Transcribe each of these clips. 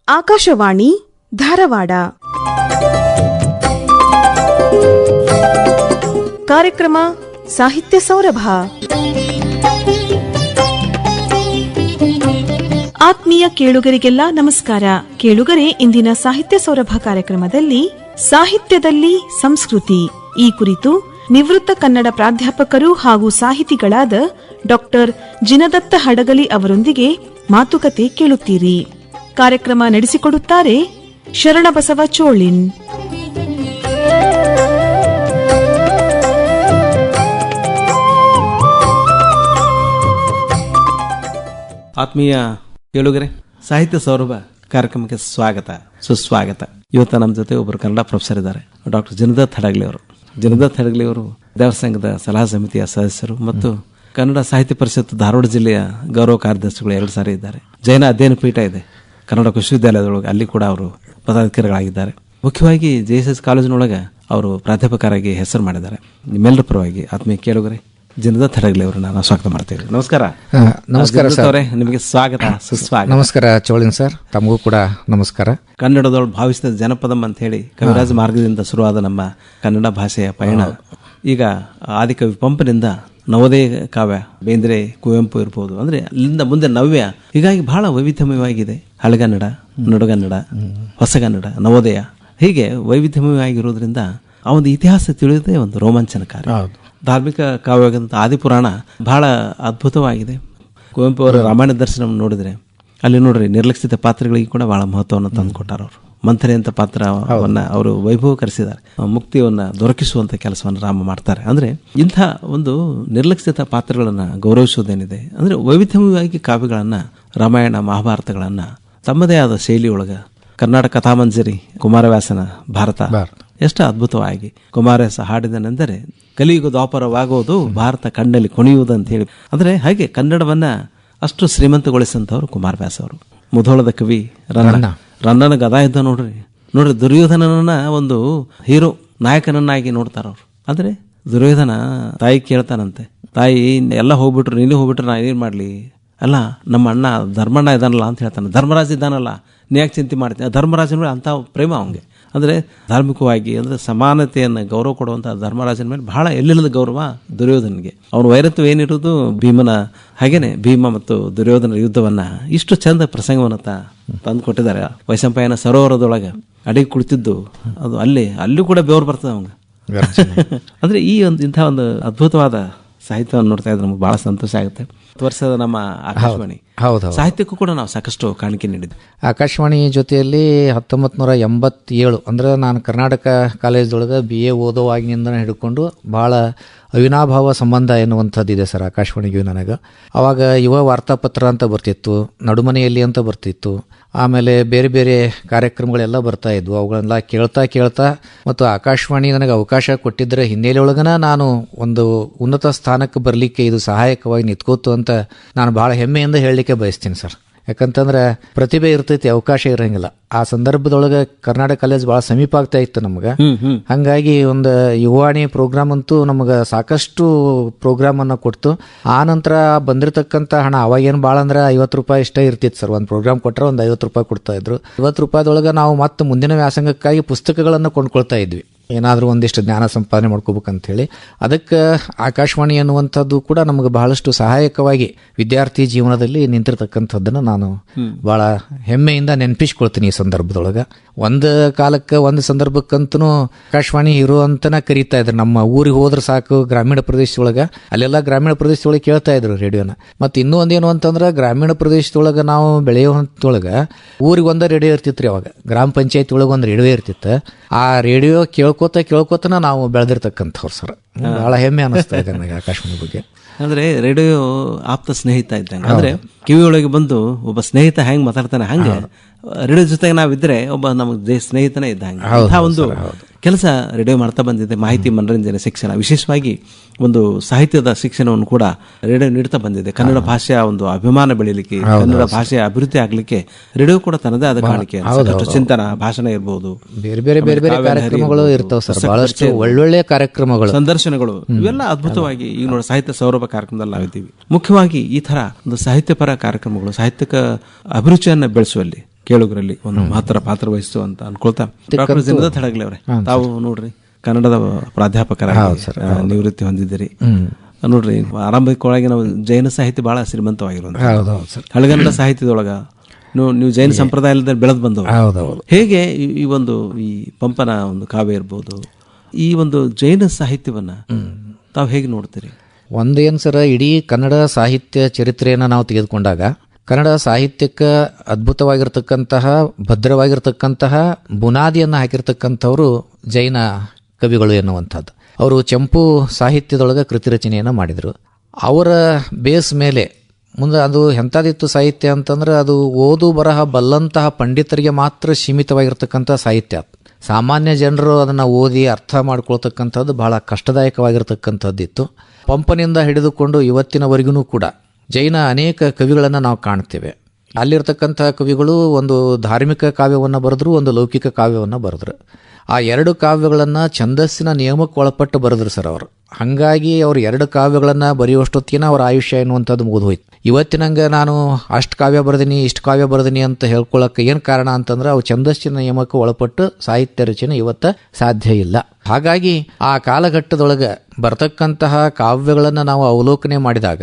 ಆಕಾಶವಾಣಿ ಧಾರವಾಡ. ಕಾರ್ಯಕ್ರಮ ಸಾಹಿತ್ಯ ಸೌರಭ. ಆತ್ಮೀಯ ಕೇಳುಗರಿಗೆಲ್ಲ ನಮಸ್ಕಾರ. ಕೇಳುಗರೆ, ಇಂದಿನ ಸಾಹಿತ್ಯ ಸೌರಭ ಕಾರ್ಯಕ್ರಮದಲ್ಲಿ ಸಾಹಿತ್ಯದಲ್ಲಿ ಸಂಸ್ಕೃತಿ ಈ ಕುರಿತು ನಿವೃತ್ತ ಕನ್ನಡ ಪ್ರಾಧ್ಯಾಪಕರು ಹಾಗೂ ಸಾಹಿತಿಗಳಾದ ಡಾಕ್ಟರ್ ಜಿನದತ್ತ ಹಡಗಲಿ ಅವರೊಂದಿಗೆ ಮಾತುಕತೆ ಕೇಳುತ್ತೀರಿ. ಕಾರ್ಯಕ್ರಮ ನಡೆಸಿಕೊಡುತ್ತಾರೆ ಶರಣಬಸವ ಚೋಳಿನ್. ಆತ್ಮೀಯ ಕೇಳುಗರೆ, ಸಾಹಿತ್ಯ ಸೌರಭ ಕಾರ್ಯಕ್ರಮಕ್ಕೆ ಸ್ವಾಗತ, ಸುಸ್ವಾಗತ. ಇವತ್ತು ನಮ್ಮ ಜೊತೆ ಒಬ್ಬರು ಕನ್ನಡ ಪ್ರೊಫೆಸರ್ ಇದ್ದಾರೆ, ಡಾಕ್ಟರ್ ಜಿನದತ್ತ ಹಡಗಲಿ ಅವರು. ಜಿನದತ್ತ ಹಡಗಲಿ ಅವರು ದೇವರ ಸಂಘದ ಸಲಹಾ ಸಮಿತಿಯ ಸದಸ್ಯರು ಮತ್ತು ಕನ್ನಡ ಸಾಹಿತ್ಯ ಪರಿಷತ್ ಧಾರವಾಡ ಜಿಲ್ಲೆಯ ಗೌರವ ಕಾರ್ಯದರ್ಶಿಗಳು 2 ಸಾರಿ ಇದ್ದಾರೆ. ಜೈನ ಅಧ್ಯಯನ ಪೀಠ ಇದೆ ಕನ್ನಡ ವಿಶ್ವವಿದ್ಯಾಲಯದೊಳಗೆ, ಅಲ್ಲಿ ಕೂಡ ಅವರು ಪದಾಧಿಕಾರಿಗಳಾಗಿದ್ದಾರೆ. ಮುಖ್ಯವಾಗಿ JSS ಕಾಲೇಜಿನೊಳಗೆ ಅವರು ಪ್ರಾಧ್ಯಾಪಕರಾಗಿ ಹೆಸರು ಮಾಡಿದ್ದಾರೆ. ನಿಮ್ಮೆಲ್ಲರ ಪರವಾಗಿ ಆತ್ಮೀಯ ಕೇಳುಗರೆ, ಜಿನದತ್ತ ಹಡಗಲಿ ಅವರು ನಾನು ಸ್ವಾಗತ ಮಾಡ್ತೇವೆ. ನಮಸ್ಕಾರ. ನಮಸ್ಕಾರ ಸರ್, ನಿಮಗೆ ಸ್ವಾಗತ, ಸುಸ್ವಾಗತ. ನಮಸ್ಕಾರ ಚೋಳಿನ್ ಸರ್, ತಮಗೂ ಕೂಡ ನಮಸ್ಕಾರ. ಕನ್ನಡದೊಳಗೆ ಭಾವಿಸಿದ ಜನಪದಂ ಅಂತ ಹೇಳಿ ಕವಿರಾಜ ಮಾರ್ಗದಿಂದ ಶುರುವಾದ ನಮ್ಮ ಕನ್ನಡ ಭಾಷೆಯ ಪಯಣ ಈಗ ಆದಿಕವಿ ಪಂಪನಿಂದ ನವೋದಯ ಕಾವ್ಯ, ಬೇಂದ್ರೆ, ಕುವೆಂಪು ಇರ್ಬೋದು, ಅಂದ್ರೆ ಅಲ್ಲಿಂದ ಮುಂದೆ ನವ್ಯ, ಹೀಗಾಗಿ ಬಹಳ ವೈವಿಧ್ಯಮಯವಾಗಿದೆ. ಹಳೆಗನ್ನಡ, ನಡುಗನ್ನಡ, ಹೊಸಗನ್ನಡ, ನವೋದಯ, ಹೀಗೆ ವೈವಿಧ್ಯಮಯವಾಗಿರೋದ್ರಿಂದ ಆ ಒಂದು ಇತಿಹಾಸ ತಿಳಿಯೋದೇ ಒಂದು ರೋಮಾಂಚನಕಾರಿ. ಧಾರ್ಮಿಕ ಕಾವ್ಯವಾದಂಥ ಆದಿಪುರಾಣ ಬಹಳ ಅದ್ಭುತವಾಗಿದೆ. ಕುವೆಂಪು ಅವರ ರಾಮಾಯಣ ದರ್ಶನ ನೋಡಿದ್ರೆ ಅಲ್ಲಿ ನೋಡ್ರಿ ನಿರ್ಲಕ್ಷಿತ ಪಾತ್ರಗಳಿಗೆ ಕೂಡ ಬಹಳ ಮಹತ್ವವನ್ನು ತಂದು ಕೊಟ್ಟಾರ. ಅವರು ಮಂಥರೆ ಅಂತ ಪಾತ್ರವನ್ನ ಅವರು ವೈಭವೀಕರಿಸಿದ್ದಾರೆ. ಮುಕ್ತಿಯನ್ನ ದೊರಕಿಸುವಂತ ಕೆಲಸವನ್ನು ರಾಮ ಮಾಡ್ತಾರೆ. ಅಂದ್ರೆ ಇಂಥ ಒಂದು ನಿರ್ಲಕ್ಷಿತ ಪಾತ್ರಗಳನ್ನ ಗೌರವಿಸುವುದೇನಿದೆ ಅಂದ್ರೆ ವೈವಿಧ್ಯಮಯವಾಗಿ ಕಾವ್ಯಗಳನ್ನ, ರಾಮಾಯಣ ಮಹಾಭಾರತಗಳನ್ನ ತಮ್ಮದೇ ಆದ ಶೈಲಿಯೊಳಗ, ಕರ್ನಾಟಕ ಕಥಾಮಂಜರಿ, ಕುಮಾರವ್ಯಾಸನ ಭಾರತ ಎಷ್ಟು ಅದ್ಭುತವಾಗಿ ಕುಮಾರವ್ಯಾಸ ಹಾಡಿದನೆಂದರೆ ಕಲಿಯುಗ ದ್ವಾಪರವಾಗುವುದು, ಭಾರತ ಕಣ್ಣಲ್ಲಿ ಕುಣಿಯುವುದು ಅಂತ ಹೇಳಿ. ಅಂದ್ರೆ ಹಾಗೆ ಕನ್ನಡವನ್ನ ಅಷ್ಟು ಶ್ರೀಮಂತಗೊಳಿಸಿದಂಥವ್ರು ಕುಮಾರವ್ಯಾಸ ಅವರು. ಮುಧೋಳದ ಕವಿ ರನ್ನನ ಗದಾಯುದ್ಧ ನೋಡ್ರಿ ದುರ್ಯೋಧನನ ಒಂದು ಹೀರೋ ನಾಯಕನನ್ನಾಗಿ ನೋಡ್ತಾರ ಅವ್ರು. ಅಂದ್ರೆ ದುರ್ಯೋಧನ ತಾಯಿ ಕೇಳ್ತಾನಂತೆ, ತಾಯಿ ಎಲ್ಲ ಹೋಗ್ಬಿಟ್ರು, ನೀನು ಹೋಗ್ಬಿಟ್ರೆ ನಾ ಏನ್ ಮಾಡ್ಲಿ, ಅಲ್ಲ ನಮ್ಮ ಅಣ್ಣ ಧರ್ಮಣ್ಣ ಇದಾನಲ್ಲ ಅಂತ ಹೇಳ್ತಾನೆ. ಧರ್ಮರಾಜ ಇದ್ದಾನಲ್ಲ, ನೀ ಯಾಕೆ ಚಿಂತೆ ಮಾಡ್ತೀನಿ. ಧರ್ಮರಾಜನ ಮೇಲೆ ಅಂತ ಪ್ರೇಮ ಅವಂಗೆ. ಅಂದರೆ ಧಾರ್ಮಿಕವಾಗಿ ಅಂದರೆ ಸಮಾನತೆಯನ್ನು ಗೌರವ ಕೊಡುವಂಥ ಧರ್ಮರಾಜನ ಮೇಲೆ ಬಹಳ ಎಲ್ಲಿಲ್ಲದ ಗೌರವ ದುರ್ಯೋಧನಿಗೆ. ಅವನ ವೈರತ್ವ ಏನಿರೋದು ಭೀಮನ ಹಾಗೇನೆ. ಭೀಮ ಮತ್ತು ದುರ್ಯೋಧನ ಯುದ್ಧವನ್ನ ಇಷ್ಟು ಚಂದ ಪ್ರಸಂಗವನ್ನು ತಂದು ಕೊಟ್ಟಿದ್ದಾರೆ. ವೈಶಂಪಾಯನ ಸರೋವರದೊಳಗೆ ಅಡಿಗೆ ಕುಳಿತಿದ್ದು ಅದು ಅಲ್ಲೂ ಕೂಡ ಬೆವರು ಬರ್ತದೆ ಅವಂಗ. ಅಂದ್ರೆ ಈ ಒಂದು ಇಂಥ ಒಂದು ಅದ್ಭುತವಾದ ಸಾಹಿತ್ಯವನ್ನು ನೋಡ್ತಾ ಇದ್ರೆ ನಮ್ಗೆ ಬಹಳ ಸಂತೋಷ ಆಗುತ್ತೆ. ವರ್ಷದ ನಮ್ಮ ಆಕಾಶವಾಣಿ ಸಾಹಿತ್ಯಕ್ಕೂ ಕೂಡ ನಾವು ಸಾಕಷ್ಟು ಕಾಣಿಕೆ ನೀಡಿದ್ವಿ. ಆಕಾಶವಾಣಿ ಜೊತೆಯಲ್ಲಿ 1987 ಅಂದ್ರೆ ನಾನು ಕರ್ನಾಟಕ ಕಾಲೇಜೊಳಗೆ BA ಓದೋವಾಗಿನಿಂದ ಹಿಡ್ಕೊಂಡು ಬಹಳ ಅವಿನಾಭಾವ ಸಂಬಂಧ ಎನ್ನುವಂಥದ್ದಿದೆ ಸರ್ ಆಕಾಶವಾಣಿಗೂ ನನಗೆ. ಅವಾಗ ಯುವ ವಾರ್ತಾಪತ್ರ ಅಂತ ಬರ್ತಿತ್ತು, ನಡುಮನೆಯಲ್ಲಿ ಅಂತ ಬರ್ತಿತ್ತು, ಆಮೇಲೆ ಬೇರೆ ಬೇರೆ ಕಾರ್ಯಕ್ರಮಗಳೆಲ್ಲ ಬರ್ತಾ ಇದ್ವು. ಅವುಗಳನ್ನೆಲ್ಲ ಕೇಳ್ತಾ ಮತ್ತು ಆಕಾಶವಾಣಿ ನನಗೆ ಅವಕಾಶ ಕೊಟ್ಟಿದ್ದರೆ ಹಿನ್ನೆಲೆಯೊಳಗನ ನಾನು ಒಂದು ಉನ್ನತ ಸ್ಥಾನಕ್ಕೆ ಬರಲಿಕ್ಕೆ ಇದು ಸಹಾಯಕವಾಗಿ ನಿಂತ್ಕೋತು ಅಂತ ನಾನು ಬಹಳ ಹೆಮ್ಮೆಯಿಂದ ಹೇಳಲಿಕ್ಕೆ ಬಯಸ್ತೀನಿ ಸರ್. ಯಾಕಂತಂದ್ರೆ ಪ್ರತಿಭೆ ಇರ್ತೈತಿ, ಅವಕಾಶ ಇರಂಗಿಲ್ಲ. ಆ ಸಂದರ್ಭದೊಳಗೆ ಕರ್ನಾಟಕ ಕಾಲೇಜ್ ಬಹಳ ಸಮೀಪ ಆಗ್ತಾ ಇತ್ತು ನಮ್ಗೆ. ಹಂಗಾಗಿ ಒಂದು ಯುವಾಣಿ ಪ್ರೋಗ್ರಾಮ್ ಅಂತೂ ನಮ್ಗೆ ಸಾಕಷ್ಟು ಪ್ರೋಗ್ರಾಮ್ ಅನ್ನ ಕೊಡ್ತು. ಆ ನಂತರ ಬಂದಿರತಕ್ಕಂಥ ಹಣ ಅವಾಗೇನು ಭಾಳ ಅಂದ್ರೆ 50 ರೂಪಾಯಿ ಇಷ್ಟ ಇರ್ತಿತ್ತು ಸರ್. ಒಂದು ಪ್ರೋಗ್ರಾಮ್ ಕೊಟ್ಟರೆ ಒಂದು 50 ರೂಪಾಯಿ ಕೊಡ್ತಾ ಇದ್ರು. 50 ರೂಪಾಯಿದೊಳಗೆ ನಾವು ಮತ್ತೆ ಮುಂದಿನ ವ್ಯಾಸಂಗಕ್ಕಾಗಿ ಪುಸ್ತಕಗಳನ್ನು ಕೊಂಡ್ಕೊಳ್ತಾ ಇದ್ವಿ, ಏನಾದರೂ ಒಂದಿಷ್ಟು ಜ್ಞಾನ ಸಂಪಾದನೆ ಮಾಡ್ಕೋಬೇಕಂತ ಹೇಳಿ. ಅದಕ್ಕೆ ಆಕಾಶವಾಣಿ ಅನ್ನುವಂಥದ್ದು ಕೂಡ ನಮಗೆ ಬಹಳಷ್ಟು ಸಹಾಯಕವಾಗಿ ವಿದ್ಯಾರ್ಥಿ ಜೀವನದಲ್ಲಿ ನಿಂತಿರ್ತಕ್ಕಂಥದ್ದನ್ನು ನಾನು ಬಹಳ ಹೆಮ್ಮೆಯಿಂದ ನೆನಪಿಸ್ಕೊಳ್ತೀನಿ ಈ ಸಂದರ್ಭದೊಳಗೆ. ಒಂದು ಕಾಲಕ್ಕೆ ಒಂದು ಸಂದರ್ಭಕ್ಕಂತೂ ಆಕಾಶವಾಣಿ ಹೀರೋ ಅಂತನ ಕರೀತಾ ಇದ್ರು. ನಮ್ಮ ಊರಿಗೆ ಹೋದ್ರೆ ಸಾಕು, ಗ್ರಾಮೀಣ ಪ್ರದೇಶದೊಳಗೆ ಅಲ್ಲೆಲ್ಲ ಗ್ರಾಮೀಣ ಪ್ರದೇಶದೊಳಗೆ ಕೇಳ್ತಾ ಇದ್ರು ರೇಡಿಯೋನ. ಮತ್ತು ಇನ್ನೂ ಒಂದೇನು ಅಂತಂದ್ರೆ ಗ್ರಾಮೀಣ ಪ್ರದೇಶದೊಳಗೆ ನಾವು ಬೆಳೆಯುವಂತೊಳಗೆ ಊರಿಗೆ ಒಂದೇ ರೇಡಿಯೋ ಇರ್ತಿತ್ತು ರೀ. ಅವಾಗ ಗ್ರಾಮ ಪಂಚಾಯತಿ ಒಳಗೆ ಒಂದು ರೇಡಿಯೋ ಇರ್ತಿತ್ತು. ಆ ರೇಡಿಯೋ ಕೇಳ್ಕೋತನ ನಾವು ಬೆಳೆದಿರ್ತಕ್ಕಂಥವ್ರು ಸರ್. ಬಹಳ ಹೆಮ್ಮೆ ಅನಿಸ್ತಾ ಇದೆ ನನಗೆ ಆಕಾಶವಾಣಿ ಬಗ್ಗೆ. ಅಂದ್ರೆ ರೇಡಿಯೋ ಆಪ್ತ ಸ್ನೇಹಿತ ಇದ್ದಂಗೆ. ಅಂದ್ರೆ ಕಿವಿಯೊಳಗೆ ಬಂದು ಒಬ್ಬ ಸ್ನೇಹಿತ ಹೆಂಗ್ ಮಾತಾಡ್ತಾನೆ ಹಂಗೆ ರೇಡಿಯೋ ಜೊತೆಗೆ ನಾವಿದ್ರೆ ಒಬ್ಬ ನಮಗೆ ಸ್ನೇಹಿತನೇ ಇದ್ದಂಗೆ. ಅಂಥ ಒಂದು ಕೆಲಸ ರೇಡಿಯೋ ಮಾಡ್ತಾ ಬಂದಿದೆ. ಮಾಹಿತಿ, ಮನರಂಜನೆ, ಶಿಕ್ಷಣ, ವಿಶೇಷವಾಗಿ ಒಂದು ಸಾಹಿತ್ಯದ ಶಿಕ್ಷಣವನ್ನು ಕೂಡ ರೇಡಿಯೋ ನೀಡ್ತಾ ಬಂದಿದೆ. ಕನ್ನಡ ಭಾಷೆಯ ಒಂದು ಅಭಿಮಾನ ಬೆಳೀಲಿಕ್ಕೆ, ಕನ್ನಡ ಭಾಷೆಯ ಅಭಿವೃದ್ಧಿ ಆಗ್ಲಿಕ್ಕೆ ರೇಡಿಯೋ ಕೂಡ ತನ್ನದೇ ಆದ ಕಾಣಿಕೆ. ಚಿಂತನ, ಭಾಷಣ ಇರ್ಬೋದು, ಬೇರೆ ಬೇರೆ ಬೇರೆ ಬೇರೆ ಕಾರ್ಯಕ್ರಮಗಳು ಇರ್ತಾವೆ ಸರ್. ಬಹಳಷ್ಟು ಒಳ್ಳೊಳ್ಳೆ ಕಾರ್ಯಕ್ರಮಗಳು, ಸಂದರ್ಶನಗಳು, ಇವೆಲ್ಲ ಅದ್ಭುತವಾಗಿ ಈಗ ನೋಡಿ ಸಾಹಿತ್ಯ ಸೌರಭ ಕಾರ್ಯಕ್ರಮದಲ್ಲಿ ನಾವಿದ್ದೀವಿ. ಮುಖ್ಯವಾಗಿ ಈ ತರ ಒಂದು ಸಾಹಿತ್ಯಪರ ಕಾರ್ಯಕ್ರಮಗಳು ಸಾಹಿತ್ಯಕ ಅಭಿರುಚಿಯನ್ನು ಬೆಳೆಸುವಲ್ಲಿ ಕೇಳುಗರಲ್ಲಿ ಒಂದು ಮಹತ್ತರ ಪಾತ್ರ ವಹಿಸ್ತು ಅಂತ ಅನ್ಕೊಳ್ತಾ ಡಾಕ್ಟರ್ ಜನಾರ್ದನ್ ಹಡಗಲಿ ಅವರೇ, ತಾವು ನೋಡ್ರಿ ಕನ್ನಡದ ಪ್ರಾಧ್ಯಾಪಕರಾಗಿ ನಿವೃತ್ತಿ ಹೊಂದಿದ್ದೀರಿ. ನೋಡ್ರಿ ಆರಂಭಿಕವಾಗಿ ನಾವು ಜೈನ ಸಾಹಿತ್ಯ ಬಹಳ ಶ್ರೀಮಂತವಾಗಿರುವಂತ ಹಳಗನ್ನಡ ಸಾಹಿತ್ಯದೊಳಗ ನೀವು ಜೈನ ಸಂಪ್ರದಾಯದಲ್ಲಿ ಬೆಳೆದು ಬಂದವರು. ಹೇಗೆ ಈ ಒಂದು ಈ ಪಂಪನ ಒಂದು ಕಾವ್ಯ ಇರ್ಬೋದು, ಈ ಒಂದು ಜೈನ ಸಾಹಿತ್ಯವನ್ನ ತಾವು ಹೇಗೆ ನೋಡ್ತೀರಿ? ಒಂದೇನು ಸರ, ಇಡೀ ಕನ್ನಡ ಸಾಹಿತ್ಯ ಚರಿತ್ರೆಯನ್ನು ನಾವು ತೆಗೆದುಕೊಂಡಾಗ ಕನ್ನಡ ಸಾಹಿತ್ಯಕ್ಕೆ ಅದ್ಭುತವಾಗಿರ್ತಕ್ಕಂತಹ ಭದ್ರವಾಗಿರ್ತಕ್ಕಂತಹ ಬುನಾದಿಯನ್ನು ಹಾಕಿರ್ತಕ್ಕಂಥವರು ಜೈನ ಕವಿಗಳು ಎನ್ನುವಂಥದ್ದು. ಅವರು ಚಂಪು ಸಾಹಿತ್ಯದೊಳಗೆ ಕೃತಿ ರಚನೆಯನ್ನು ಮಾಡಿದರು. ಅವರ ಬೇಸ್ ಮೇಲೆ ಮುಂದೆ ಅದು ಎಂಥದಿತ್ತು ಸಾಹಿತ್ಯ ಅಂತಂದ್ರೆ, ಅದು ಓದು ಬರಹ ಬಲ್ಲಂತಹ ಪಂಡಿತರಿಗೆ ಮಾತ್ರ ಸೀಮಿತವಾಗಿರ್ತಕ್ಕಂಥ ಸಾಹಿತ್ಯ. ಸಾಮಾನ್ಯ ಜನರು ಅದನ್ನು ಓದಿ ಅರ್ಥ ಮಾಡ್ಕೊಳ್ತಕ್ಕಂಥದ್ದು ಬಹಳ ಕಷ್ಟದಾಯಕವಾಗಿರ್ತಕ್ಕಂಥದ್ದಿತ್ತು. ಪಂಪನಿಂದ ಹಿಡಿದುಕೊಂಡು ಇವತ್ತಿನವರೆಗೂ ಕೂಡ ಜೈನ ಅನೇಕ ಕವಿಗಳನ್ನು ನಾವು ಕಾಣ್ತೇವೆ. ಅಲ್ಲಿರ್ತಕ್ಕಂಥ ಕವಿಗಳು ಒಂದು ಧಾರ್ಮಿಕ ಕಾವ್ಯವನ್ನು ಬರೆದ್ರು, ಒಂದು ಲೌಕಿಕ ಕಾವ್ಯವನ್ನು ಬರೆದ್ರು. ಆ ಎರಡು ಕಾವ್ಯಗಳನ್ನು ಛಂದಸ್ಸಿನ ನಿಯಮಕ್ಕೆ ಒಳಪಟ್ಟು ಬರೆದ್ರು ಸರ್ ಅವರು. ಹಾಗಾಗಿ ಅವರು ಎರಡು ಕಾವ್ಯಗಳನ್ನು ಬರೆಯುವಷ್ಟೊತ್ತಿನ ಅವರ ಆಯುಷ್ಯ ಎನ್ನುವಂಥದ್ದು ಮುಗಿದು ಹೋಯ್ತು. ಇವತ್ತಿನಂಗೆ ನಾನು ಅಷ್ಟು ಕಾವ್ಯ ಬರೆದಿನಿ ಇಷ್ಟು ಕಾವ್ಯ ಬರೆದಿನಿ ಅಂತ ಹೇಳ್ಕೊಳ್ಳೋಕೆ ಏನು ಕಾರಣ ಅಂತಂದ್ರೆ, ಅವು ಛಂದಸ್ಸಿನ ನಿಯಮಕ್ಕೆ ಒಳಪಟ್ಟು ಸಾಹಿತ್ಯ ರಚನೆ ಇವತ್ತು ಸಾಧ್ಯ ಇಲ್ಲ. ಹಾಗಾಗಿ ಆ ಕಾಲಘಟ್ಟದೊಳಗೆ ಬರ್ತಕ್ಕಂತಹ ಕಾವ್ಯಗಳನ್ನು ನಾವು ಅವಲೋಕನೆ ಮಾಡಿದಾಗ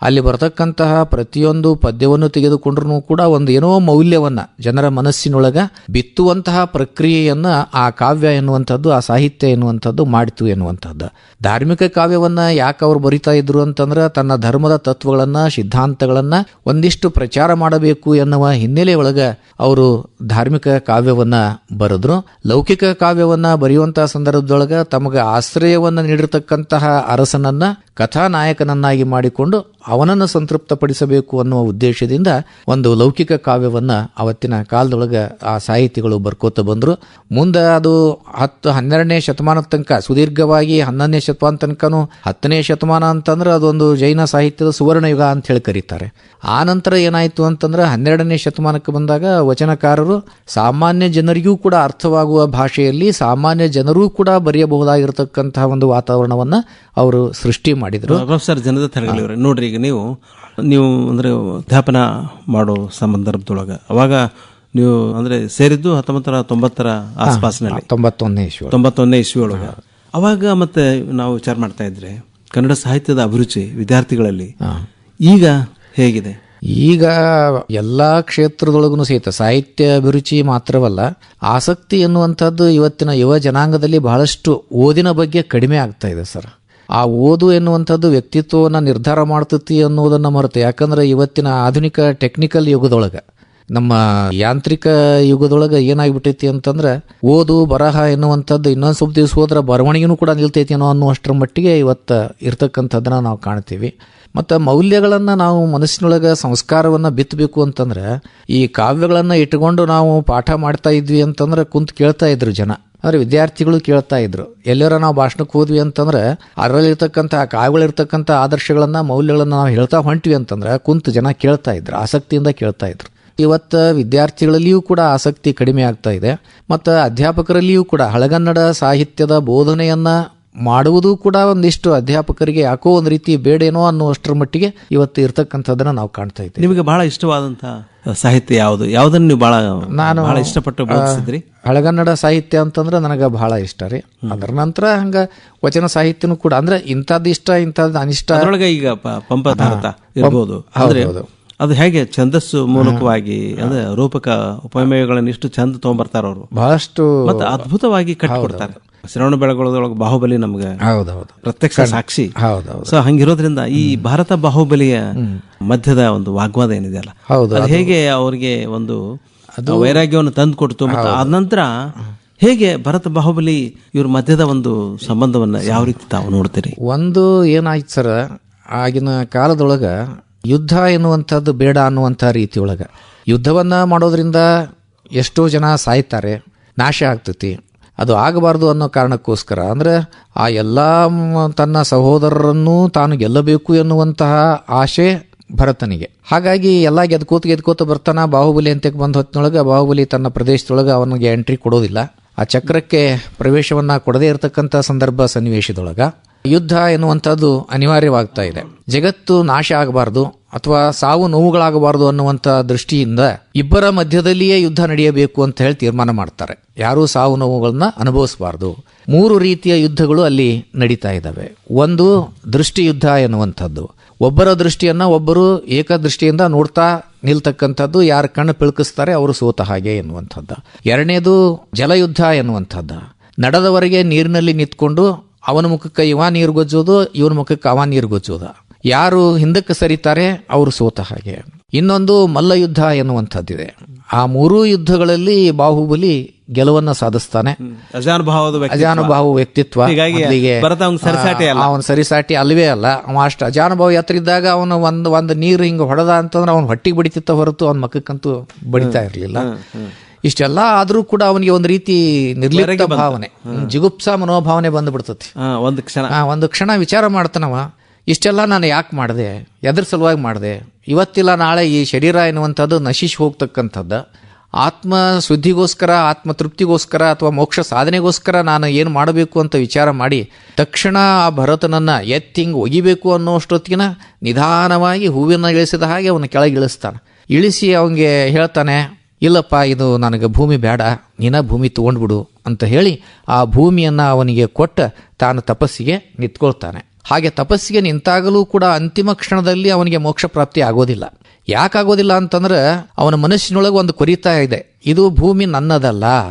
ಅಲ್ಲಿ ಬರ್ತಕ್ಕಂತಹ ಪ್ರತಿಯೊಂದು ಪದ್ಯವನ್ನು ತೆಗೆದುಕೊಂಡ್ರೂ ಕೂಡ ಒಂದು ಏನೋ ಮೌಲ್ಯವನ್ನು ಜನರ ಮನಸ್ಸಿನೊಳಗೆ ಬಿತ್ತುವಂತಹ ಪ್ರಕ್ರಿಯೆಯನ್ನು ಆ ಕಾವ್ಯ ಎನ್ನುವಂಥದ್ದು, ಆ ಸಾಹಿತ್ಯ ಎನ್ನುವಂಥದ್ದು ಮಾಡಿತು ಎನ್ನುವಂಥದ್ದು. ಧಾರ್ಮಿಕ ಕಾವ್ಯವನ್ನು ಯಾಕೆ ಅವರು ಬರಿತಾ ಇದ್ರು ಅಂತಂದ್ರೆ, ತನ್ನ ಧರ್ಮದ ತತ್ವಗಳನ್ನು ಸಿದ್ಧಾಂತಗಳನ್ನು ಒಂದಿಷ್ಟು ಪ್ರಚಾರ ಮಾಡಬೇಕು ಎನ್ನುವ ಹಿನ್ನೆಲೆಯೊಳಗೆ ಅವರು ಧಾರ್ಮಿಕ ಕಾವ್ಯವನ್ನು ಬರೆದ್ರು. ಲೌಕಿಕ ಕಾವ್ಯವನ್ನು ಬರೆಯುವಂತಹ ಸಂದರ್ಭದೊಳಗೆ ತಮಗೆ ಆಶ್ರಯವನ್ನು ನೀಡಿರ್ತಕ್ಕಂತಹ ಅರಸನನ್ನ ಕಥಾನಾಯಕನನ್ನಾಗಿ ಮಾಡಿಕೊಂಡು ಅವನನ್ನು ಸಂತೃಪ್ತಪಡಿಸಬೇಕು ಅನ್ನುವ ಉದ್ದೇಶದಿಂದ ಒಂದು ಲೌಕಿಕ ಕಾವ್ಯವನ್ನು ಅವತ್ತಿನ ಕಾಲದೊಳಗೆ ಆ ಸಾಹಿತಿಗಳು ಬರ್ಕೋತ ಬಂದರು. ಮುಂದೆ ಅದು 10-12ನೇ ಶತಮಾನದ ತನಕ ಸುದೀರ್ಘವಾಗಿ 11ನೇ ಶತಮಾನ ತನಕನೂ 10ನೇ ಶತಮಾನ ಅಂತಂದ್ರೆ ಅದೊಂದು ಜೈನ ಸಾಹಿತ್ಯದ ಸುವರ್ಣಯುಗ ಅಂತ ಹೇಳಿ ಕರೀತಾರೆ. ಆ ನಂತರ ಏನಾಯಿತು ಅಂತಂದ್ರೆ 12ನೇ ಶತಮಾನಕ್ಕೆ ಬಂದಾಗ ವಚನಕಾರರು ಸಾಮಾನ್ಯ ಜನರಿಗೂ ಕೂಡ ಅರ್ಥವಾಗುವ ಭಾಷೆಯಲ್ಲಿ ಸಾಮಾನ್ಯ ಜನರೂ ಕೂಡ ಬರೆಯಬಹುದಾಗಿರತಕ್ಕಂತಹ ಒಂದು ವಾತಾವರಣವನ್ನು ಅವರು ಸೃಷ್ಟಿ ಮಾಡಿದರು. ಪ್ರೊಫೆಸರ್ ಜನಾರ್ದನ್ ಹಡಗಲಿ ಅವರೇ, ನೋಡ್ರಿ ಈಗ ನೀವು ಅಂದ್ರೆ ಅಧ್ಯಾಪನ ಮಾಡೋ ಸಂದರ್ಭದೊಳಗ ಅವಾಗ ನೀವು ಅಂದ್ರೆ ಸೇರಿದ್ದು 1990ರ ಆಸ್ಪಾಸ್ನಲ್ಲಿ, 91ನೇ ಇಸ್ವಿ ಒಳಗ. ಅವಾಗ ಮತ್ತೆ ನಾವು ವಿಚಾರ ಮಾಡ್ತಾ ಇದ್ರೆ ಕನ್ನಡ ಸಾಹಿತ್ಯದ ಅಭಿರುಚಿ ವಿದ್ಯಾರ್ಥಿಗಳಲ್ಲಿ ಈಗ ಹೇಗಿದೆ? ಈಗ ಎಲ್ಲ ಕ್ಷೇತ್ರದೊಳಗೂ ಸಹಿತ ಸಾಹಿತ್ಯ ಅಭಿರುಚಿ ಮಾತ್ರವಲ್ಲ, ಆಸಕ್ತಿ ಎನ್ನುವಂಥದ್ದು ಇವತ್ತಿನ ಯುವ ಜನಾಂಗದಲ್ಲಿ ಬಹಳಷ್ಟು ಓದಿನ ಬಗ್ಗೆ ಕಡಿಮೆ ಆಗ್ತಾ ಇದೆ ಸರ್. ಆ ಓದು ಎನ್ನುವಂಥದ್ದು ವ್ಯಕ್ತಿತ್ವವನ್ನು ನಿರ್ಧಾರ ಮಾಡ್ತತಿ ಅನ್ನೋದನ್ನು ಮರೆತು, ಯಾಕಂದ್ರೆ ಇವತ್ತಿನ ಆಧುನಿಕ ಟೆಕ್ನಿಕಲ್ ಯುಗದೊಳಗೆ, ನಮ್ಮ ಯಾಂತ್ರಿಕ ಯುಗದೊಳಗೆ ಏನಾಗ್ಬಿಟ್ಟೈತಿ ಅಂತಂದ್ರೆ, ಓದು ಬರಹ ಎನ್ನುವಂಥದ್ದು ಇನ್ನೊಂದು ಸ್ವಲ್ಪ ದಿವಸ ಹೋದ್ರೆ ಬರವಣಿಗೆನೂ ಕೂಡ ನಿಲ್ತೈತಿ ಅನ್ನೋಷ್ಟರ ಮಟ್ಟಿಗೆ ಇವತ್ತು ಇರ್ತಕ್ಕಂಥದ್ದನ್ನ ನಾವು ಕಾಣ್ತೀವಿ. ಮತ್ತು ಮೌಲ್ಯಗಳನ್ನು ನಾವು ಮನಸ್ಸಿನೊಳಗೆ ಸಂಸ್ಕಾರವನ್ನು ಬಿತ್ತಬೇಕು ಅಂತಂದ್ರೆ, ಈ ಕಾವ್ಯಗಳನ್ನು ಇಟ್ಕೊಂಡು ನಾವು ಪಾಠ ಮಾಡ್ತಾ ಇದ್ವಿ ಅಂತಂದ್ರೆ ಕುಂತು ಕೇಳ್ತಾ ಇದ್ರು ಜನ. ಅಂದರೆ ವಿದ್ಯಾರ್ಥಿಗಳು ಕೇಳ್ತಾ ಇದ್ರು. ಎಲ್ಲರ ನಾವು ಭಾಷಣಕ್ಕೆ ಹೋದ್ವಿ ಅಂತಂದ್ರೆ ಅದರಲ್ಲಿರ್ತಕ್ಕಂಥ ಕಾವ್ಯಗಳಿರ್ತಕ್ಕಂಥ ಆದರ್ಶಗಳನ್ನು ಮೌಲ್ಯಗಳನ್ನು ನಾವು ಹೇಳ್ತಾ ಹೊಂಟ್ವಿ ಅಂತಂದ್ರೆ ಕುಂತು ಜನ ಕೇಳ್ತಾ ಇದ್ರು, ಆಸಕ್ತಿಯಿಂದ ಕೇಳ್ತಾ ಇದ್ರು. ಇವತ್ತು ವಿದ್ಯಾರ್ಥಿಗಳಲ್ಲಿಯೂ ಕೂಡ ಆಸಕ್ತಿ ಕಡಿಮೆ ಆಗ್ತಾ ಇದೆ. ಮತ್ತು ಅಧ್ಯಾಪಕರಲ್ಲಿಯೂ ಕೂಡ ಹಳಗನ್ನಡ ಸಾಹಿತ್ಯದ ಬೋಧನೆಯನ್ನು ಮಾಡುವುದು ಕೂಡ ಒಂದಿಷ್ಟು ಅಧ್ಯಾಪಕರಿಗೆ ಯಾಕೋ ಒಂದು ರೀತಿ ಬೇಡೇನೋ ಅನ್ನುವಷ್ಟರ ಮಟ್ಟಿಗೆ ಇವತ್ತು ಇರ್ತಕ್ಕಂಥದ್ದನ್ನ ನಾವು ಕಾಣ್ತಾ ಇದ್ದೀವಿ. ನಿಮಗೆ ಬಹಳ ಇಷ್ಟವಾದಂತಹ ಸಾಹಿತ್ಯ ಯಾವುದನ್ನು ನೀವು ನಾನು ಬಹಳ ಇಷ್ಟಪಟ್ಟು ಬೋಧಿಸಿದ್ರಿ? ಹಳಗನ್ನಡ ಸಾಹಿತ್ಯ ಅಂತಂದ್ರೆ ನನಗೆ ಬಹಳ ಇಷ್ಟ ರೀ. ಅದರ ನಂತರ ಹಂಗ ವಚನ ಸಾಹಿತ್ಯನೂ ಕೂಡ, ಅಂದ್ರೆ ಇಂಥದ್ದು ಇಷ್ಟ ಇಂಥದ್ದು ಅನಿಷ್ಟ. ಅದರೊಳಗೆ ಈಗ ಪಂಪ ಭಾರತ ಇರ್ಬೋದು, ಅದು ಹೇಗೆ ಛಂದಸ್ಸು ಮೂಲಕವಾಗಿ ಅಂದ್ರೆ ರೂಪಕ ಉಪಮೇಯಗಳನ್ನು ಇಷ್ಟು ಚಂದ ತಗೊಂಡ್ಬರ್ತಾರ ಅವರು, ಬಹಳಷ್ಟು ಮತ್ತೆ ಅದ್ಭುತವಾಗಿ ಕಟ್ಟಿಕೊಡ್ತಾರೆ. ಶ್ರವಣ ಬೆಳಗೊಳದೊಳಗೆ ಬಾಹುಬಲಿ ನಮ್ಗೆ ಪ್ರತ್ಯಕ್ಷ ಸಾಕ್ಷಿ. ಸೊ ಹಂಗಿರೋದ್ರಿಂದ ಈ ಭಾರತ ಬಾಹುಬಲಿಯ ಮಧ್ಯದ ಒಂದು ವಾಗ್ವಾದ ಏನಿದೆ ಅಲ್ಲ, ಅದು ಹೇಗೆ ಅವ್ರಿಗೆ ಒಂದು ವೈರಾಗ್ಯವನ್ನು ತಂದು ಕೊಡ್ತು. ಮತ್ತು ಆದ ನಂತರ ಹೇಗೆ ಭರತ ಬಾಹುಬಲಿ ಇವ್ರ ಮಧ್ಯದ ಒಂದು ಸಂಬಂಧವನ್ನ ಯಾವ ರೀತಿ ತಾವು ನೋಡ್ತೀರಿ? ಒಂದು ಏನಾಯ್ತು ಸರ್, ಆಗಿನ ಕಾಲದೊಳಗ ಯುದ್ಧ ಎನ್ನುವಂಥದ್ದು ಬೇಡ ಅನ್ನುವಂಥ ರೀತಿಯೊಳಗೆ ಯುದ್ಧವನ್ನ ಮಾಡೋದ್ರಿಂದ ಎಷ್ಟೋ ಜನ ಸಾಯ್ತಾರೆ, ನಾಶ ಆಗ್ತೈತಿ. ಅದು ಆಗಬಾರ್ದು ಅನ್ನೋ ಕಾರಣಕ್ಕೋಸ್ಕರ ಅಂದರೆ ಆ ಎಲ್ಲ ತನ್ನ ಸಹೋದರರನ್ನು ತಾನು ಗೆಲ್ಲಬೇಕು ಎನ್ನುವಂತಹ ಆಶೆ ಭರತನಿಗೆ. ಹಾಗಾಗಿ ಎಲ್ಲ ಗೆದ್ಕೋತ ಬರ್ತಾನ. ಬಾಹುಬಲಿ ಅಂತಕ್ಕೆ ಬಂದ ಹೊತ್ತಿನೊಳಗೆ ಬಾಹುಬಲಿ ತನ್ನ ಪ್ರದೇಶದೊಳಗೆ ಅವನಿಗೆ ಎಂಟ್ರಿ ಕೊಡೋದಿಲ್ಲ. ಆ ಚಕ್ರಕ್ಕೆ ಪ್ರವೇಶವನ್ನು ಕೊಡದೇ ಇರತಕ್ಕಂಥ ಸಂದರ್ಭ ಸನ್ನಿವೇಶದೊಳಗೆ ಯುದ್ಧ ಎನ್ನುವಂಥದ್ದು ಅನಿವಾರ್ಯವಾಗ್ತಾ ಇದೆ. ಜಗತ್ತು ನಾಶ ಆಗಬಾರ್ದು ಅಥವಾ ಸಾವು ನೋವುಗಳಾಗಬಾರದು ಅನ್ನುವಂಥ ದೃಷ್ಟಿಯಿಂದ ಇಬ್ಬರ ಮಧ್ಯದಲ್ಲಿಯೇ ಯುದ್ಧ ನಡೆಯಬೇಕು ಅಂತ ಹೇಳಿ ತೀರ್ಮಾನ ಮಾಡ್ತಾರೆ. ಯಾರೂ ಸಾವು ನೋವುಗಳನ್ನ ಅನುಭವಿಸಬಾರ್ದು. 3 ರೀತಿಯ ಯುದ್ಧಗಳು ಅಲ್ಲಿ ನಡೀತಾ ಇದ್ದಾವೆ. ಒಂದು ದೃಷ್ಟಿ ಯುದ್ಧ ಎನ್ನುವಂಥದ್ದು, ಒಬ್ಬರ ದೃಷ್ಟಿಯನ್ನ ಒಬ್ಬರು ಏಕದೃಷ್ಟಿಯಿಂದ ನೋಡ್ತಾ ನಿಲ್ತಕ್ಕಂಥದ್ದು, ಯಾರ ಕಣ್ಣು ಪಿಳುಕಿಸ್ತಾರೆ ಅವರು ಸೋತ ಹಾಗೆ ಎನ್ನುವಂಥದ್ದು. ಎರಡನೇದು ಜಲಯುದ್ಧ ಎನ್ನುವಂಥದ್ದು, ನಡೆದವರೆಗೆ ನೀರಿನಲ್ಲಿ ನಿಂತ್ಕೊಂಡು ಅವನ ಮುಖಕ್ಕೆ ಇವ ನೀರು ಗೊಜ್ಜೋದು, ಇವನ ಮುಖಕ್ಕೆ ಅವ ನೀರು ಗೊಜ್ಜೋದು, ಯಾರು ಹಿಂದಕ್ಕೆ ಸರಿತಾರೆ ಅವರು ಸೋತ ಹಾಗೆ. ಇನ್ನೊಂದು ಮಲ್ಲಯುದ್ಧ ಎನ್ನುವಂಥದ್ದಿದೆ. ಆ 3 ಯುದ್ಧಗಳಲ್ಲಿ ಬಾಹುಬಲಿ ಗೆಲುವನ್ನ ಸಾಧಿಸ್ತಾನೆ. ಅಜಾನುಭಾವ ವ್ಯಕ್ತಿತ್ವ, ಅವನ ಸರಿಸಾಟಿ ಅಲ್ವೇ ಅಲ್ಲ. ಅವ ಅಷ್ಟು ಅಜಾನುಭಾವ ಎತ್ತರ ಇದ್ದಾಗ ಅವನು ಒಂದು ನೀರು ಹಿಂಗೆ ಹೊಡೆದ ಅಂತಂದ್ರೆ ಅವನು ಹೊಟ್ಟಿಗೆ ಬಡಿತಿತ್ತ ಹೊರತು ಅವನ ಮಕ್ಕಕ್ಕಂತೂ ಬಡಿತಾ ಇರಲಿಲ್ಲ. ಇಷ್ಟೆಲ್ಲ ಆದ್ರೂ ಕೂಡ ಅವನಿಗೆ ಒಂದು ರೀತಿ ನಿರ್ಲಿಪ್ತ ಭಾವನೆ, ಜಿಗುಪ್ಸಾ ಮನೋಭಾವನೆ ಬಂದ್ಬಿಡ್ತತಿ. ಒಂದು ಕ್ಷಣ ವಿಚಾರ ಮಾಡ್ತಾನವ, ಇಷ್ಟೆಲ್ಲ ನಾನು ಯಾಕೆ ಮಾಡಿದೆ, ಎದ್ರ ಸಲುವಾಗಿ ಮಾಡಿದೆ, ಇವತ್ತಿಲ್ಲ ನಾಳೆ ಈ ಶರೀರ ಎನ್ನುವಂಥದ್ದು ನಶಿಸಿ ಹೋಗ್ತಕ್ಕಂಥದ್ದು. ಆತ್ಮ ಶುದ್ಧಿಗೋಸ್ಕರ, ಆತ್ಮ ತೃಪ್ತಿಗೋಸ್ಕರ ಅಥವಾ ಮೋಕ್ಷ ಸಾಧನೆಗೋಸ್ಕರ ನಾನು ಏನು ಮಾಡಬೇಕು ಅಂತ ವಿಚಾರ ಮಾಡಿ ತಕ್ಷಣ ಆ ಭರತನನ್ನ ಎತ್ತಿಂಗ್ ಒಗಿಬೇಕು ಅನ್ನೋಷ್ಟೊತ್ತಿನ ನಿಧಾನವಾಗಿ ಹೂವಿನ ಇಳಿಸಿದ ಹಾಗೆ ಅವನ ಕೆಳಗೆ ಇಳಿಸ್ತಾನೆ. ಇಳಿಸಿ ಅವನಿಗೆ ಹೇಳ್ತಾನೆ, ಇಲ್ಲಪ್ಪ ಇದು ನನಗೆ ಭೂಮಿ ಬೇಡ, ನೀನ ಭೂಮಿ ತಗೊಂಡ್ಬಿಡು ಅಂತ ಹೇಳಿ ಆ ಭೂಮಿಯನ್ನ ಅವನಿಗೆ ಕೊಟ್ಟ ತಾನು ತಪಸ್ಸಿಗೆ ನಿಂತ್ಕೊಳ್ತಾನೆ. ಹಾಗೆ ತಪಸ್ಸಿಗೆ ನಿಂತಾಗಲೂ ಕೂಡ ಅಂತಿಮ ಕ್ಷಣದಲ್ಲಿ ಅವನಿಗೆ ಮೋಕ್ಷ ಪ್ರಾಪ್ತಿ ಆಗೋದಿಲ್ಲ. ಯಾಕಾಗೋದಿಲ್ಲ ಅಂತಂದ್ರೆ ಅವನ ಮನಸ್ಸಿನೊಳಗೆ ಒಂದು ಕೊರಿತಾ ಇದೆ, ಇದು ಭೂಮಿ ನನ್ನದಲ್ಲ,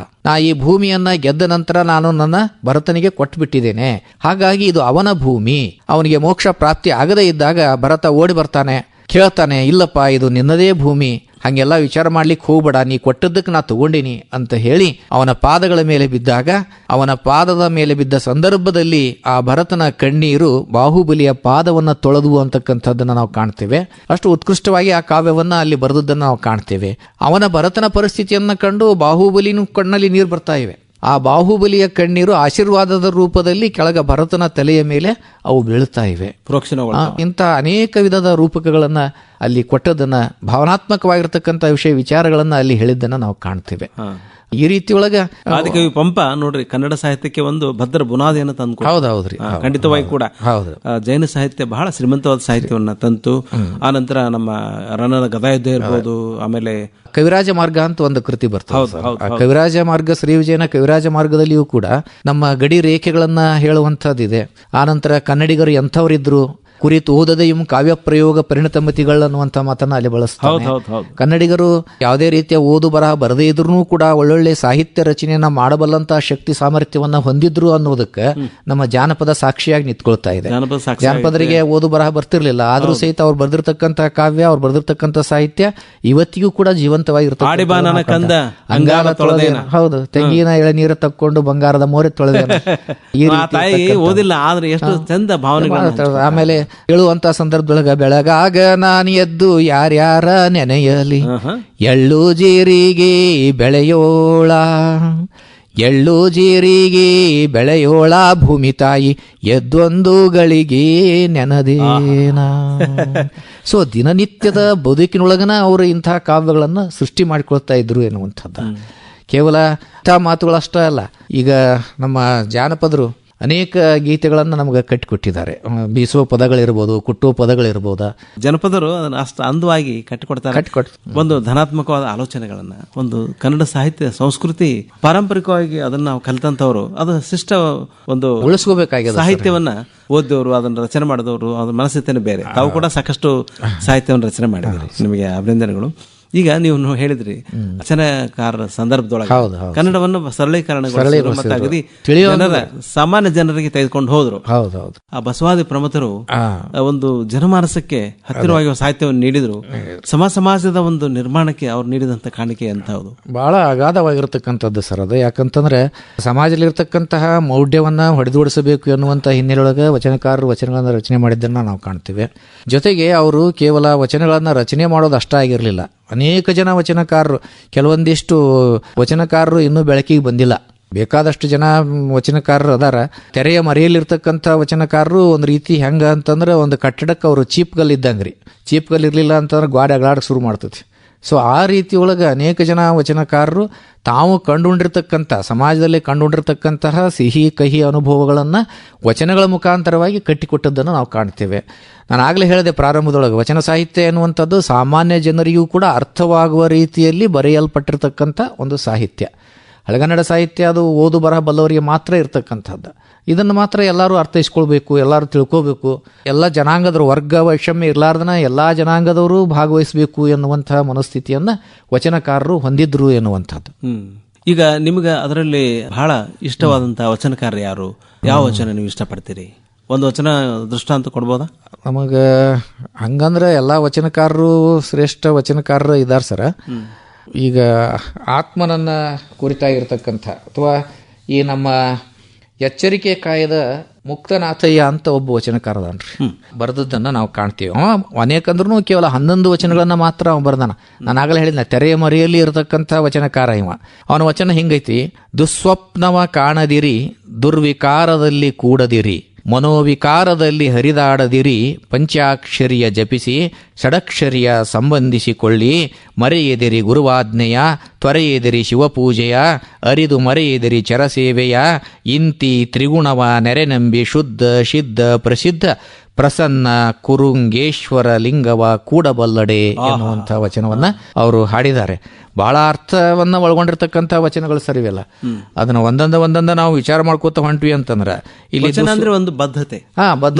ನಾ ಈ ಭೂಮಿಯನ್ನ ಗೆದ್ದ ನಂತರ ನಾನು ನನ್ನ ಭರತನಿಗೆ ಕೊಟ್ಬಿಟ್ಟಿದ್ದೇನೆ, ಹಾಗಾಗಿ ಇದು ಅವನ ಭೂಮಿ. ಅವನಿಗೆ ಮೋಕ್ಷ ಪ್ರಾಪ್ತಿ ಆಗದೇ ಇದ್ದಾಗ ಭರತ ಓಡಿ ಬರ್ತಾನೆ, ಕೇಳ್ತಾನೆ, ಇಲ್ಲಪ್ಪ ಇದು ನಿನ್ನದೇ ಭೂಮಿ, ಹಾಗೆಲ್ಲ ವಿಚಾರ ಮಾಡ್ಲಿಕ್ಕೆ ಹೋಗ್ಬೇಡ, ನೀ ಕೊಟ್ಟದ್ದಕ್ಕೆ ನಾ ತಗೊಂಡಿನಿ ಅಂತ ಹೇಳಿ ಅವನ ಪಾದಗಳ ಮೇಲೆ ಬಿದ್ದಾಗ, ಅವನ ಪಾದದ ಮೇಲೆ ಬಿದ್ದ ಸಂದರ್ಭದಲ್ಲಿ ಆ ಭರತನ ಕಣ್ಣೀರು ಬಾಹುಬಲಿಯ ಪಾದವನ್ನ ತೊಳೆದು ಅಂತಕ್ಕಂಥದ್ದನ್ನ ನಾವು ಕಾಣ್ತೇವೆ. ಅಷ್ಟು ಉತ್ಕೃಷ್ಟವಾಗಿ ಆ ಕಾವ್ಯವನ್ನ ಅಲ್ಲಿ ಬರೆದದ್ದನ್ನು ನಾವು ಕಾಣ್ತೇವೆ. ಅವನ ಭರತನ ಪರಿಸ್ಥಿತಿಯನ್ನ ಕಂಡು ಬಾಹುಬಲಿನ ಕಣ್ಣಲ್ಲಿ ನೀರು ಬರ್ತಾ ಇವೆ. ಆ ಬಾಹುಬಲಿಯ ಕಣ್ಣೀರು ಆಶೀರ್ವಾದದ ರೂಪದಲ್ಲಿ ಕೆಳಗ ಭರತನ ತಲೆಯ ಮೇಲೆ ಅವು ಬೀಳುತ್ತಾ ಇವೆ. ಇಂಥ ಅನೇಕ ವಿಧದ ರೂಪಕಗಳನ್ನ ಅಲ್ಲಿ ಕೊಟ್ಟದನ್ನ, ಭಾವನಾತ್ಮಕವಾಗಿರ್ತಕ್ಕಂಥ ವಿಚಾರಗಳನ್ನ ಅಲ್ಲಿ ಹೇಳಿದ್ದನ್ನ ನಾವು ಕಾಣ್ತೇವೆ. ಈ ರೀತಿ ಒಳಗ ಆದಿಕವಿ ಪಂಪ ನೋಡ್ರಿ ಕನ್ನಡ ಸಾಹಿತ್ಯಕ್ಕೆ ಒಂದು ಭದ್ರ ಬುನಾದಿಯನ್ನು ತಂದು. ಹೌದೌದ್ರಿ, ಖಂಡಿತವಾಗಿ ಕೂಡ ಜೈನ ಸಾಹಿತ್ಯ ಬಹಳ ಶ್ರೀಮಂತವಾದ ಸಾಹಿತ್ಯವನ್ನ ತಂತು. ಆ ನಂತರ ನಮ್ಮ ರಣನ ಗದಾಯುದ್ಧ ಇರ್ಬೋದು, ಆಮೇಲೆ ಕವಿರಾಜ ಮಾರ್ಗ ಅಂತ ಒಂದು ಕೃತಿ ಬರ್ತದೆ. ಕವಿರಾಜ ಮಾರ್ಗ, ಶ್ರೀ ವಿಜಯನ ಕವಿರಾಜ ಮಾರ್ಗದಲ್ಲಿಯೂ ಕೂಡ ನಮ್ಮ ಗಡಿ ರೇಖೆಗಳನ್ನ ಹೇಳುವಂತಹದ್ದಿದೆ. ಆನಂತರ ಕನ್ನಡಿಗರು ಎಂಥವರಿದ್ರು ಕುರಿತು ಓದದೆಯೂ ಕಾವ್ಯ ಪ್ರಯೋಗ ಪರಿಣತಮತಿಗಳು ಅನ್ನುವಂಥ ಮಾತನ್ನ ಅಲ್ಲಿ ಬಳಸ್ತಾರೆ. ಕನ್ನಡಿಗರು ಯಾವುದೇ ರೀತಿಯ ಓದು ಬರಹ ಬರದೇ ಇದ್ರೂ ಕೂಡ ಒಳ್ಳೊಳ್ಳೆ ಸಾಹಿತ್ಯ ರಚನೆಯನ್ನ ಮಾಡಬಲ್ಲಂತ ಶಕ್ತಿ ಸಾಮರ್ಥ್ಯವನ್ನ ಹೊಂದಿದ್ರು ಅನ್ನೋದಕ್ಕೆ ನಮ್ಮ ಜಾನಪದ ಸಾಕ್ಷಿಯಾಗಿ ನಿಂತ್ಕೊಳ್ತಾ ಇದೆ. ಜಾನಪದರಿಗೆ ಓದು ಬರಹ ಬರ್ತಿರ್ಲಿಲ್ಲ, ಆದ್ರೂ ಸಹಿತ ಅವ್ರು ಬರ್ದಿರ್ತಕ್ಕಂಥ ಕಾವ್ಯ, ಅವ್ರು ಬರ್ದಿರ್ತಕ್ಕಂಥ ಸಾಹಿತ್ಯ ಇವತ್ತಿಗೂ ಕೂಡ ಜೀವಂತವಾಗಿರ್ತದೆ. ಅಂಗಾಲ ತೊಳೆದೇನ, ಹೌದು, ತೆಂಗಿನ ಎಳೆನೀರ ತಕ್ಕೊಂಡು ಬಂಗಾರದ ಮೋರೆ ತೊಳೆದೇನ, ಓದಿಲ್ಲ ಆದ್ರೆ ಎಷ್ಟು ಚಂದ ಭಾವನೆಗಳು. ಆಮೇಲೆ ಹೇಳುವಂತ ಸಂದರ್ಭದೊಳಗ ಬೆಳಗಾಗ ನಾನು ಎದ್ದು ಯಾರ್ಯಾರ ನೆನೆಯಲಿ, ಎಳ್ಳು ಜೀರಿಗೆ ಬೆಳೆಯೋಳ, ಎಳ್ಳು ಜೀರಿಗೆ ಬೆಳೆಯೋಳ ಭೂಮಿ ತಾಯಿ ಎದ್ದೊಂದು ಗಳಿಗೆ ನೆನದೇನ. ಸೊ ದಿನನಿತ್ಯದ ಬದುಕಿನೊಳಗನ ಅವರು ಇಂತಹ ಕಾವ್ಯಗಳನ್ನ ಸೃಷ್ಟಿ ಮಾಡಿಕೊಳ್ತಾ ಇದ್ರು ಎನ್ನುವಂಥದ್ದು. ಕೇವಲ ಮಾತುಗಳಷ್ಟೇ ಅಲ್ಲ, ಈಗ ನಮ್ಮ ಜಾನಪದರು ಅನೇಕ ಗೀತೆಗಳನ್ನು ನಮಗೆ ಕಟ್ಟಿಕೊಟ್ಟಿದ್ದಾರೆ. ಬೀಸುವ ಪದಗಳಿರ್ಬೋದು, ಕುಟ್ಟುವ ಪದಗಳಿರ್ಬೋದ. ಜನಪದರು ಅದನ್ನು ಅಷ್ಟು ಅಂದವಾಗಿ ಕಟ್ಟಿಕೊಡ್ತಾರೆ. ಒಂದು ಧನಾತ್ಮಕವಾದ ಆಲೋಚನೆಗಳನ್ನ, ಒಂದು ಕನ್ನಡ ಸಾಹಿತ್ಯ ಸಂಸ್ಕೃತಿ ಪಾರಂಪರಿಕವಾಗಿ ಅದನ್ನ ನಾವು ಕಲಿತಂತವ್ರು, ಅದು ಶಿಷ್ಟ ಒಂದು ಉಳಿಸ್ಕೋಬೇಕಾಗಿದೆ. ಸಾಹಿತ್ಯವನ್ನ ಓದಿದವರು, ಅದನ್ನ ರಚನೆ ಮಾಡಿದವರು, ಅದ್ರ ಮನಸ್ಥಿತಿನೇ ಬೇರೆ. ತಾವು ಕೂಡ ಸಾಕಷ್ಟು ಸಾಹಿತ್ಯವನ್ನು ರಚನೆ ಮಾಡಿದ್ರಿ, ನಿಮಗೆ ಅಭಿನಂದನೆಗಳು. ಈಗ ನೀವು ಹೇಳಿದ್ರಿ ವಚನಕಾರರ ಸಂದರ್ಭದೊಳಗೆ ಕನ್ನಡವನ್ನು ಸರಳೀಕರಣಗೊಳಿಸಿ ಸಾಮಾನ್ಯ ಜನರಿಗೆ ತೆಗೆದುಕೊಂಡು ಹೋದ್ರು. ಆ ಬಸವಾದಿ ಪ್ರಮಥರು ಒಂದು ಜನಮಾನಸಕ್ಕೆ ಹತ್ತಿರವಾಗಿ ಸಾಹಿತ್ಯವನ್ನು ನೀಡಿದ್ರು. ಸಮಾಜದ ಒಂದು ನಿರ್ಮಾಣಕ್ಕೆ ಅವ್ರು ನೀಡಿದಂತ ಕಾಣಿಕೆ ಅಂತ ಬಹಳ ಅಗಾಧವಾಗಿರ್ತಕ್ಕಂಥದ್ದು ಸರ್ ಅದು. ಯಾಕಂತಂದ್ರೆ ಸಮಾಜದಲ್ಲಿರ್ತಕ್ಕಂತಹ ಮೌಢ್ಯವನ್ನ ಹೊಡೆದೋಡಿಸಬೇಕು ಎನ್ನುವಂತ ಹಿನ್ನೆಲೆಯೊಳಗೆ ವಚನಕಾರರು ವಚನಗಳನ್ನ ರಚನೆ ಮಾಡಿದ್ದನ್ನ ನಾವು ಕಾಣ್ತೇವೆ. ಜೊತೆಗೆ ಅವರು ಕೇವಲ ವಚನಗಳನ್ನ ರಚನೆ ಮಾಡೋದು ಅಷ್ಟ ಆಗಿರಲಿಲ್ಲ. ಅನೇಕ ಜನ ವಚನಕಾರರು, ಕೆಲವೊಂದಿಷ್ಟು ವಚನಕಾರರು ಇನ್ನೂ ಬೆಳಕಿಗೆ ಬಂದಿಲ್ಲ. ಬೇಕಾದಷ್ಟು ಜನ ವಚನಕಾರರು ಅದಾರ. ತೆರೆಯ ಮರೆಯಲ್ಲಿರ್ತಕ್ಕಂಥ ವಚನಕಾರರು ಒಂದು ರೀತಿ ಹೆಂಗ ಅಂತಂದ್ರೆ ಒಂದು ಕಟ್ಟಡಕ್ಕೆ ಅವರು ಚೀಪ್ಗಲ್ ಇದ್ದಂಗ್ರಿ. ಚೀಪ್ಗಲ್ ಇರ್ಲಿಲ್ಲ ಅಂತಂದ್ರೆ ಗಾಡಿ ಅಗಳಾಡಕ್ಕೆ ಶುರು ಮಾಡ್ತೈತಿ. ಸೊ ಆ ರೀತಿಯೊಳಗೆ ಅನೇಕ ಜನ ವಚನಕಾರರು ತಾವು ಕಂಡುಕೊಂಡಿರ್ತಕ್ಕಂಥ ಸಮಾಜದಲ್ಲಿ ಕಂಡುಕೊಂಡಿರ್ತಕ್ಕಂತಹ ಸಿಹಿ ಕಹಿ ಅನುಭವಗಳನ್ನು ವಚನಗಳ ಮುಖಾಂತರವಾಗಿ ಕಟ್ಟಿಕೊಟ್ಟದ್ದನ್ನು ನಾವು ಕಾಣ್ತೇವೆ. ನಾನು ಆಗಲೇ ಹೇಳಿದೆ ಪ್ರಾರಂಭದೊಳಗೆ, ವಚನ ಸಾಹಿತ್ಯ ಎನ್ನುವಂಥದ್ದು ಸಾಮಾನ್ಯ ಜನರಿಗೂ ಕೂಡ ಅರ್ಥವಾಗುವ ರೀತಿಯಲ್ಲಿ ಬರೆಯಲ್ಪಟ್ಟಿರ್ತಕ್ಕಂಥ ಒಂದು ಸಾಹಿತ್ಯ. ಹಳೆಗನ್ನಡ ಸಾಹಿತ್ಯ ಅದು ಓದು ಬರಹ ಬಲ್ಲವರಿಗೆ ಮಾತ್ರ ಇರತಕ್ಕಂಥದ್ದು. ಇದನ್ನು ಮಾತ್ರ ಎಲ್ಲರೂ ಅರ್ಥೈಸ್ಕೊಳ್ಬೇಕು, ಎಲ್ಲರೂ ತಿಳ್ಕೋಬೇಕು, ಎಲ್ಲ ಜನಾಂಗದವರು ವರ್ಗ ವೈಷಮ್ಯ ಇರಲಾರ್ದನ ಎಲ್ಲ ಜನಾಂಗದವರು ಭಾಗವಹಿಸಬೇಕು ಎನ್ನುವಂಥ ಮನಸ್ಥಿತಿಯನ್ನು ವಚನಕಾರರು ಹೊಂದಿದ್ರು ಎನ್ನುವಂಥದ್ದು. ಈಗ ನಿಮ್ಗೆ ಅದರಲ್ಲಿ ಬಹಳ ಇಷ್ಟವಾದಂತಹ ವಚನಕಾರ ಯಾರು? ಯಾವ ವಚನ ನೀವು ಇಷ್ಟಪಡ್ತೀರಿ? ಒಂದು ವಚನ ದೃಷ್ಟಾಂತ ಕೊಡ್ಬೋದಾ? ನಮಗೆ ಹಂಗಂದ್ರೆ ಎಲ್ಲ ವಚನಕಾರರು ಶ್ರೇಷ್ಠ ವಚನಕಾರರು ಇದ್ದಾರೆ ಸರ. ಈಗ ಆತ್ಮನನ್ನ ಕುರಿತಾಗಿರ್ತಕ್ಕಂಥ ಅಥವಾ ಈ ನಮ್ಮ ಎಚ್ಚರಿಕೆ ಕಾಯದ ಮುಕ್ತನಾಥಯ್ಯ ಅಂತ ಒಬ್ಬ ವಚನಕಾರದನ್ರಿ, ಬರೆದದ್ದನ್ನು ನಾವು ಕಾಣ್ತೀವಿ. ಅನೇಕಂದ್ರೂ ಕೇವಲ 11 ವಚನಗಳನ್ನ ಮಾತ್ರ ಅವ ಬರ್ದಾನ. ನಾನು ಆಗಲೇ ಹೇಳಿದ್ನ, ತೆರೆಯ ಮರೆಯಲ್ಲಿ ಇರತಕ್ಕಂಥ ವಚನಕಾರ ಇವ. ಅವನ ವಚನ ಹಿಂಗೈತಿ: ದುಸ್ವಪ್ನವ ಕಾಣದಿರಿ, ದುರ್ವಿಕಾರದಲ್ಲಿ ಕೂಡದಿರಿ, ಮನೋವಿಕಾರದಲ್ಲಿ ಹರಿದಾಡದಿರಿ, ಪಂಚಾಕ್ಷರಿಯ ಜಪಿಸಿ ಷಡಕ್ಷರಿಯ ಸಂಬಂಧಿಸಿಕೊಳ್ಳಿ, ಮರೆಯೆದಿರಿ ಗುರುವಾಜ್ಞೆಯ, ತ್ವರೆಯೆದಿರಿ ಶಿವಪೂಜೆಯ, ಅರಿದು ಮರೆಯೆದಿರಿ ಚರಸೇವೆಯ, ಇಂತಿ ತ್ರಿಗುಣವ ನೆರೆನಂಬಿ ಶುದ್ಧ ಸಿದ್ಧ ಪ್ರಸಿದ್ಧ ಪ್ರಸನ್ನ ಕುರುಂಗೇಶ್ವರ ಲಿಂಗವ ಕೂಡಬಲ್ಲಡೆ ಎನ್ನುವಂಥ ವಚನವನ್ನ ಅವರು ಹಾಡಿದ್ದಾರೆ. ಬಹಳ ಅರ್ಥವನ್ನ ಒಳಗೊಂಡಿರ್ತಕ್ಕಂಥ ವಚನಗಳು ಸರಿವೆಲ್ಲ. ಅದನ್ನ ಒಂದೊಂದ ನಾವು ವಿಚಾರ ಮಾಡ್ಕೋತ ಹೊಂಟ್ವಿ ಅಂತಂದ್ರೆ ಇಲ್ಲಿ ಅಂದ್ರೆ ಒಂದು ಬದ್ಧತೆ.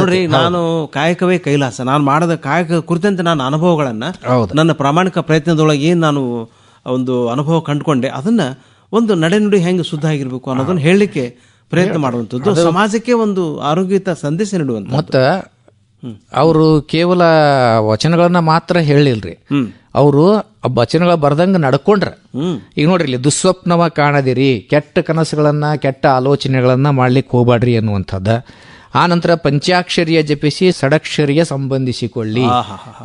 ನೋಡ್ರಿ, ನಾನು ಕಾಯಕವೇ ಕೈಲಾಸ, ನಾನು ಮಾಡದ ಕಾಯಕ ಕುರಿತಂತೆ ನಾನು ಅನುಭವಗಳನ್ನ ನನ್ನ ಪ್ರಾಮಾಣಿಕ ಪ್ರಯತ್ನದೊಳಗೆ ಏನ್ ನಾನು ಒಂದು ಅನುಭವ ಕಂಡುಕೊಂಡೆ ಅದನ್ನ ಒಂದು ನಡೆನುಡಿ ಹೆಂಗೆ ಶುದ್ಧ ಆಗಿರ್ಬೇಕು ಅನ್ನೋದನ್ನ ಹೇಳಲಿಕ್ಕೆ ಪ್ರಯತ್ನ ಮಾಡುವಂಥದ್ದು, ಸಮಾಜಕ್ಕೆ ಒಂದು ಆರೋಗ್ಯಯುತ ಸಂದೇಶ ನೀಡುವಂತ. ಮತ್ತ ಅವರು ಕೇವಲ ವಚನಗಳನ್ನ ಮಾತ್ರ ಹೇಳಿಲ್ರಿ, ಅವರು ವಚನಗಳ ಬರ್ದಂಗ ನಡ್ಕೊಂಡ್ರ. ಈಗ ನೋಡ್ರಿ, ಇಲ್ಲಿ ದುಸ್ವಪ್ನವ ಕಾಣದಿರಿ, ಕೆಟ್ಟ ಕನಸುಗಳನ್ನ ಕೆಟ್ಟ ಆಲೋಚನೆಗಳನ್ನ ಮಾಡ್ಲಿಕ್ಕೆ ಹೋಗ್ಬಾಡ್ರಿ ಅನ್ನುವಂಥದ್ದು. ಆ ನಂತರ ಪಂಚಾಕ್ಷರಿಯ ಜಪಿಸಿ ಷಡಕ್ಷರಿಯ ಸಂಬಂಧಿಸಿಕೊಳ್ಳಿ.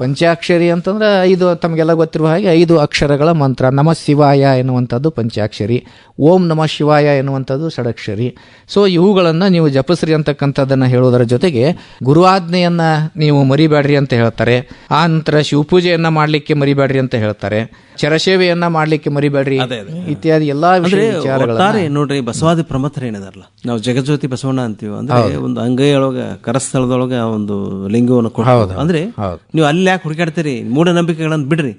ಪಂಚಾಕ್ಷರಿ ಅಂತಂದ್ರೆ 5 ತಮಗೆಲ್ಲ ಗೊತ್ತಿರುವ ಹಾಗೆ 5 ಅಕ್ಷರಗಳ ಮಂತ್ರ. ನಮ ಶಿವಾಯ ಎನ್ನುವಂಥದ್ದು ಪಂಚಾಕ್ಷರಿ, ಓಂ ನಮ ಶಿವಾಯ ಎನ್ನುವಂಥದ್ದು ಷಡಕ್ಷರಿ. ಸೊ ಇವುಗಳನ್ನು ನೀವು ಜಪಿಸ್ರಿ ಅಂತಕ್ಕಂಥದ್ದನ್ನು ಹೇಳೋದರ ಜೊತೆಗೆ ಗುರುವಾಜ್ಞೆಯನ್ನ ನೀವು ಮರಿಬೇಡ್ರಿ ಅಂತ ಹೇಳ್ತಾರೆ. ಆ ನಂತರ ಶಿವಪೂಜೆಯನ್ನ ಮಾಡ್ಲಿಕ್ಕೆ ಮರಿಬೇಡ್ರಿ ಅಂತ ಹೇಳ್ತಾರೆ. ಚರಸೇವೆಯನ್ನ ಮಾಡ್ಲಿಕ್ಕೆ ಮರಿಬೇಡ್ರಿ ಇತ್ಯಾದಿ ಎಲ್ಲಾ ವಿಚಾರಗಳು. ನೋಡ್ರಿ, ಬಸವಾದಿ ಪ್ರಮಥರು ಏನಿದಾರಲ್ಲ, ನಾವು ಜಗಜ್ಯೋತಿ ಬಸವಣ್ಣ ಅಂತೀವಿ. ಅಂದ್ರೆ ಒಂದು ಅಂಗೈಯೊಳಗ ಕರಸ್ಥಳದೊಳಗ ಒಂದು ಲಿಂಗವನ್ನು ಕೊಡೋದು. ಅಂದ್ರೆ ನೀವು ಅಲ್ಲಿ ಯಾಕೆ ಹುಡುಕಾಡ್ತೀರಿ? ಮೂಢನಂಬಿಕೆಗಳನ್ನು ಬಿಡ್ರಿ,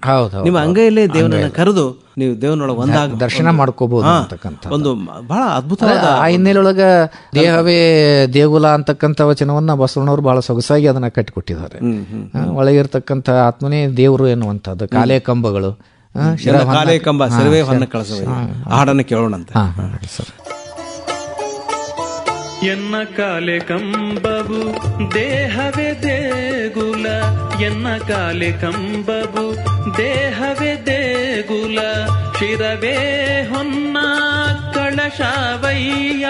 ನಿಮ್ಮ ಅಂಗೈಯಲ್ಲೇ ದೇವನನ್ನ ಕರೆದು ನೀವು ದೇವನೊಳಗೆ ಒಂದಾಗ ದರ್ಶನ ಮಾಡ್ಕೋಬಹುದು ಅಂತಕ್ಕಂಥ ಒಂದು ಬಹಳ ಅದ್ಭುತವಾದ. ಆ ಹಿನ್ನೆಲೆಯೊಳಗ ದೇಹವೇ ದೇಗುಲ ಅಂತಕ್ಕಂಥ ವಚನವನ್ನ ಬಸವಣ್ಣವರು ಬಹಳ ಸೊಗಸಾಗಿ ಅದನ್ನ ಕಟ್ಟಿಕೊಟ್ಟಿದ್ದಾರೆ. ಒಳಗಿರ್ತಕ್ಕಂಥ ಆತ್ಮನೇ ದೇವರು ಎನ್ನುವಂಥದ್ದು. ಕಾಲೇ ಕಂಬಗಳು ಕಾಲೇ ಕಂಬ ಸರ್ವೇ ಹೊನ್ನ ಕಳಸವೇ ಹಾಡನ್ನು ಕೇಳೋಣಂತೆ. ಎನ್ನ ಕಾಲೆ ಕಂಬವು ದೇಹವೇ ದೇಗುಲ, ಎನ್ನ ಕಾಲೆ ಕಂಬವು ದೇಹವೇ ದೇಗುಲ, ಶಿರವೇ ಹೊನ್ನ ಕಳಶವಯ್ಯ.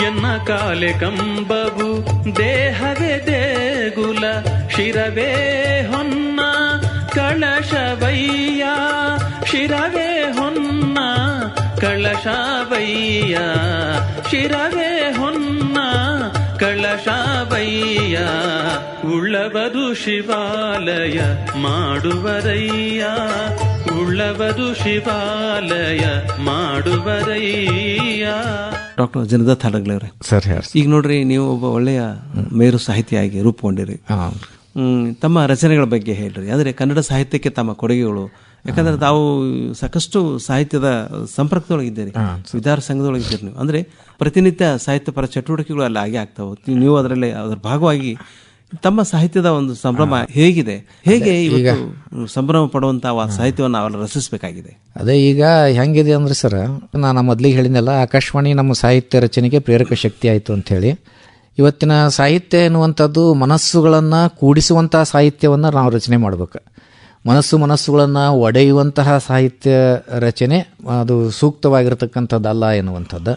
ಎನ್ನ ಕಾಲೆ ಕಂಬವು ದೇಹವೇ ದೇಗುಲ, ಶಿರವೇ ಹೊನ್ನ ಕಳಶವಯ್ಯ, ಶಿರವೇ ಹೊನ್ನ ಕಳಶವಯ್ಯ, ಶಿರವೇ ಹೊನ್ನ ಕಳಶವಯ್ಯ. ಉಳ್ಳವರು ಶಿವಾಲಯ ಮಾಡುವರಯ್ಯ, ಉಳ್ಳವರು ಶಿವಾಲಯ ಮಾಡುವರಯ್ಯ. ಡಾಕ್ಟರ್ ಜನಾರ್ದನ್ ಹಡಗಲಿಯವರೇ, ಸರ್ ಈಗ ನೋಡ್ರಿ, ನೀವು ಒಬ್ಬ ಒಳ್ಳೆಯ ಮೇರು ಸಾಹಿತಿಯಾಗಿ ರೂಪುಗೊಂಡಿರಿ. ತಮ್ಮ ರಚನೆಗಳ ಬಗ್ಗೆ ಹೇಳ್ರಿ. ಅಂದರೆ ಕನ್ನಡ ಸಾಹಿತ್ಯಕ್ಕೆ ತಮ್ಮ ಕೊಡುಗೆಗಳು, ಯಾಕಂದ್ರೆ ತಾವು ಸಾಕಷ್ಟು ಸಾಹಿತ್ಯದ ಸಂಪರ್ಕದೊಳಗಿದ್ದೀರಿ, ವಿದ್ಯಾರ್ಥಿ ಸಂಘದೊಳಗಿದ್ದೀರಿ. ನೀವು ಅಂದರೆ ಪ್ರತಿನಿತ್ಯ ಸಾಹಿತ್ಯ ಪರ ಚಟುವಟಿಕೆಗಳು ಅಲ್ಲಿ ಆಗೇ ಆಗ್ತಾವೆ. ನೀವು ಅದರಲ್ಲಿ ಅದರ ಭಾಗವಾಗಿ ತಮ್ಮ ಸಾಹಿತ್ಯದ ಒಂದು ಸಂಭ್ರಮ ಹೇಗಿದೆ, ಹೇಗೆ ಇವತ್ತು ಸಂಭ್ರಮ ಪಡುವಂತಹ ಸಾಹಿತ್ಯವನ್ನು ಅವೆಲ್ಲ ರಚಿಸಬೇಕಾಗಿದೆ? ಅದೇ ಈಗ ಹೆಂಗಿದೆ ಅಂದ್ರೆ ಸರ್, ನಾನು ಮೊದಲಿಗೆ ಹೇಳಿದ್ನಲ್ಲ, ಆಕಾಶವಾಣಿ ನಮ್ಮ ಸಾಹಿತ್ಯ ರಚನೆಗೆ ಪ್ರೇರಕ ಶಕ್ತಿ ಆಯಿತು ಅಂಥೇಳಿ. ಇವತ್ತಿನ ಸಾಹಿತ್ಯ ಎನ್ನುವಂಥದ್ದು ಮನಸ್ಸುಗಳನ್ನು ಕೂಡಿಸುವಂತಹ ಸಾಹಿತ್ಯವನ್ನು ನಾವು ರಚನೆ ಮಾಡಬೇಕು. ಮನಸ್ಸುಗಳನ್ನು ಒಡೆಯುವಂತಹ ಸಾಹಿತ್ಯ ರಚನೆ ಅದು ಸೂಕ್ತವಾಗಿರತಕ್ಕಂಥದ್ದಲ್ಲ ಎನ್ನುವಂಥದ್ದು.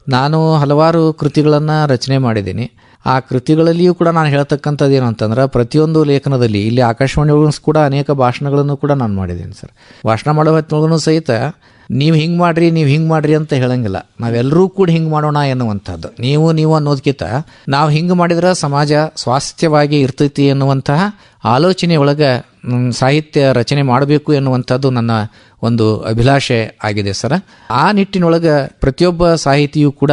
ನಾನು ಹಲವಾರು ಕೃತಿಗಳನ್ನು ರಚನೆ ಮಾಡಿದ್ದೀನಿ. ಆ ಕೃತಿಗಳಲ್ಲಿಯೂ ಕೂಡ ನಾನು ಹೇಳ್ತಕ್ಕಂಥದ್ದು ಏನು ಅಂತಂದ್ರೆ, ಪ್ರತಿಯೊಂದು ಲೇಖನದಲ್ಲಿ, ಇಲ್ಲಿ ಆಕಾಶವಾಣಿ ಕೂಡ ಅನೇಕ ಭಾಷಣಗಳನ್ನು ಕೂಡ ನಾನು ಮಾಡಿದ್ದೀನಿ ಸರ್. ಭಾಷಣ ಮಾಡೋ ಹೊತ್ತಿನೊಳಗೂ ಸಹಿತ ನೀವು ಹಿಂಗೆ ಮಾಡ್ರಿ ಅಂತ ಹೇಳಂಗಿಲ್ಲ. ನಾವೆಲ್ಲರೂ ಕೂಡ ಹಿಂಗೆ ಮಾಡೋಣ ಎನ್ನುವಂಥದ್ದು. ನೀವು ಅನ್ನೋದಕ್ಕಿಂತ ನಾವು ಹಿಂಗೆ ಮಾಡಿದ್ರೆ ಸಮಾಜ ಸ್ವಾಸ್ಥ್ಯವಾಗಿ ಇರ್ತೈತಿ ಎನ್ನುವಂತಹ ಆಲೋಚನೆ ಒಳಗೆ ಸಾಹಿತ್ಯ ರಚನೆ ಮಾಡಬೇಕು ಎನ್ನುವಂಥದ್ದು ನನ್ನ ಒಂದು ಅಭಿಲಾಷೆ ಆಗಿದೆ ಸರ್. ಆ ನಿಟ್ಟಿನೊಳಗೆ ಪ್ರತಿಯೊಬ್ಬ ಸಾಹಿತಿಯೂ ಕೂಡ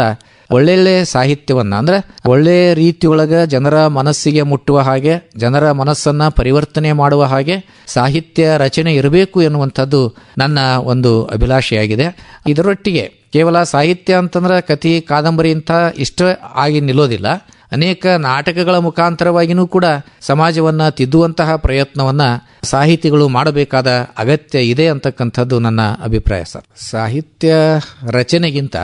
ಒಳ್ಳೊಳ್ಳೆ ಸಾಹಿತ್ಯವನ್ನು ಅಂದರೆ ಒಳ್ಳೆ ರೀತಿಯೊಳಗೆ ಜನರ ಮನಸ್ಸಿಗೆ ಮುಟ್ಟುವ ಹಾಗೆ, ಜನರ ಮನಸ್ಸನ್ನು ಪರಿವರ್ತನೆ ಮಾಡುವ ಹಾಗೆ ಸಾಹಿತ್ಯ ರಚನೆ ಇರಬೇಕು ಎನ್ನುವಂಥದ್ದು ನನ್ನ ಒಂದು ಅಭಿಲಾಷೆಯಾಗಿದೆ. ಇದರೊಟ್ಟಿಗೆ ಕೇವಲ ಸಾಹಿತ್ಯ ಅಂತಂದ್ರೆ ಕಥೆ, ಕಾದಂಬರಿ ಇಂಥ ಇಷ್ಟ ಆಗಿ ನಿಲ್ಲೋದಿಲ್ಲ. ಅನೇಕ ನಾಟಕಗಳ ಮುಖಾಂತರವಾಗಿಯೂ ಕೂಡ ಸಮಾಜವನ್ನು ತಿದ್ದುವಂತಹ ಪ್ರಯತ್ನವನ್ನು ಸಾಹಿತಿಗಳು ಮಾಡಬೇಕಾದ ಅಗತ್ಯ ಇದೆ ಅಂತಕ್ಕಂಥದ್ದು ನನ್ನ ಅಭಿಪ್ರಾಯ ಸರ್. ಸಾಹಿತ್ಯ ರಚನೆಗಿಂತ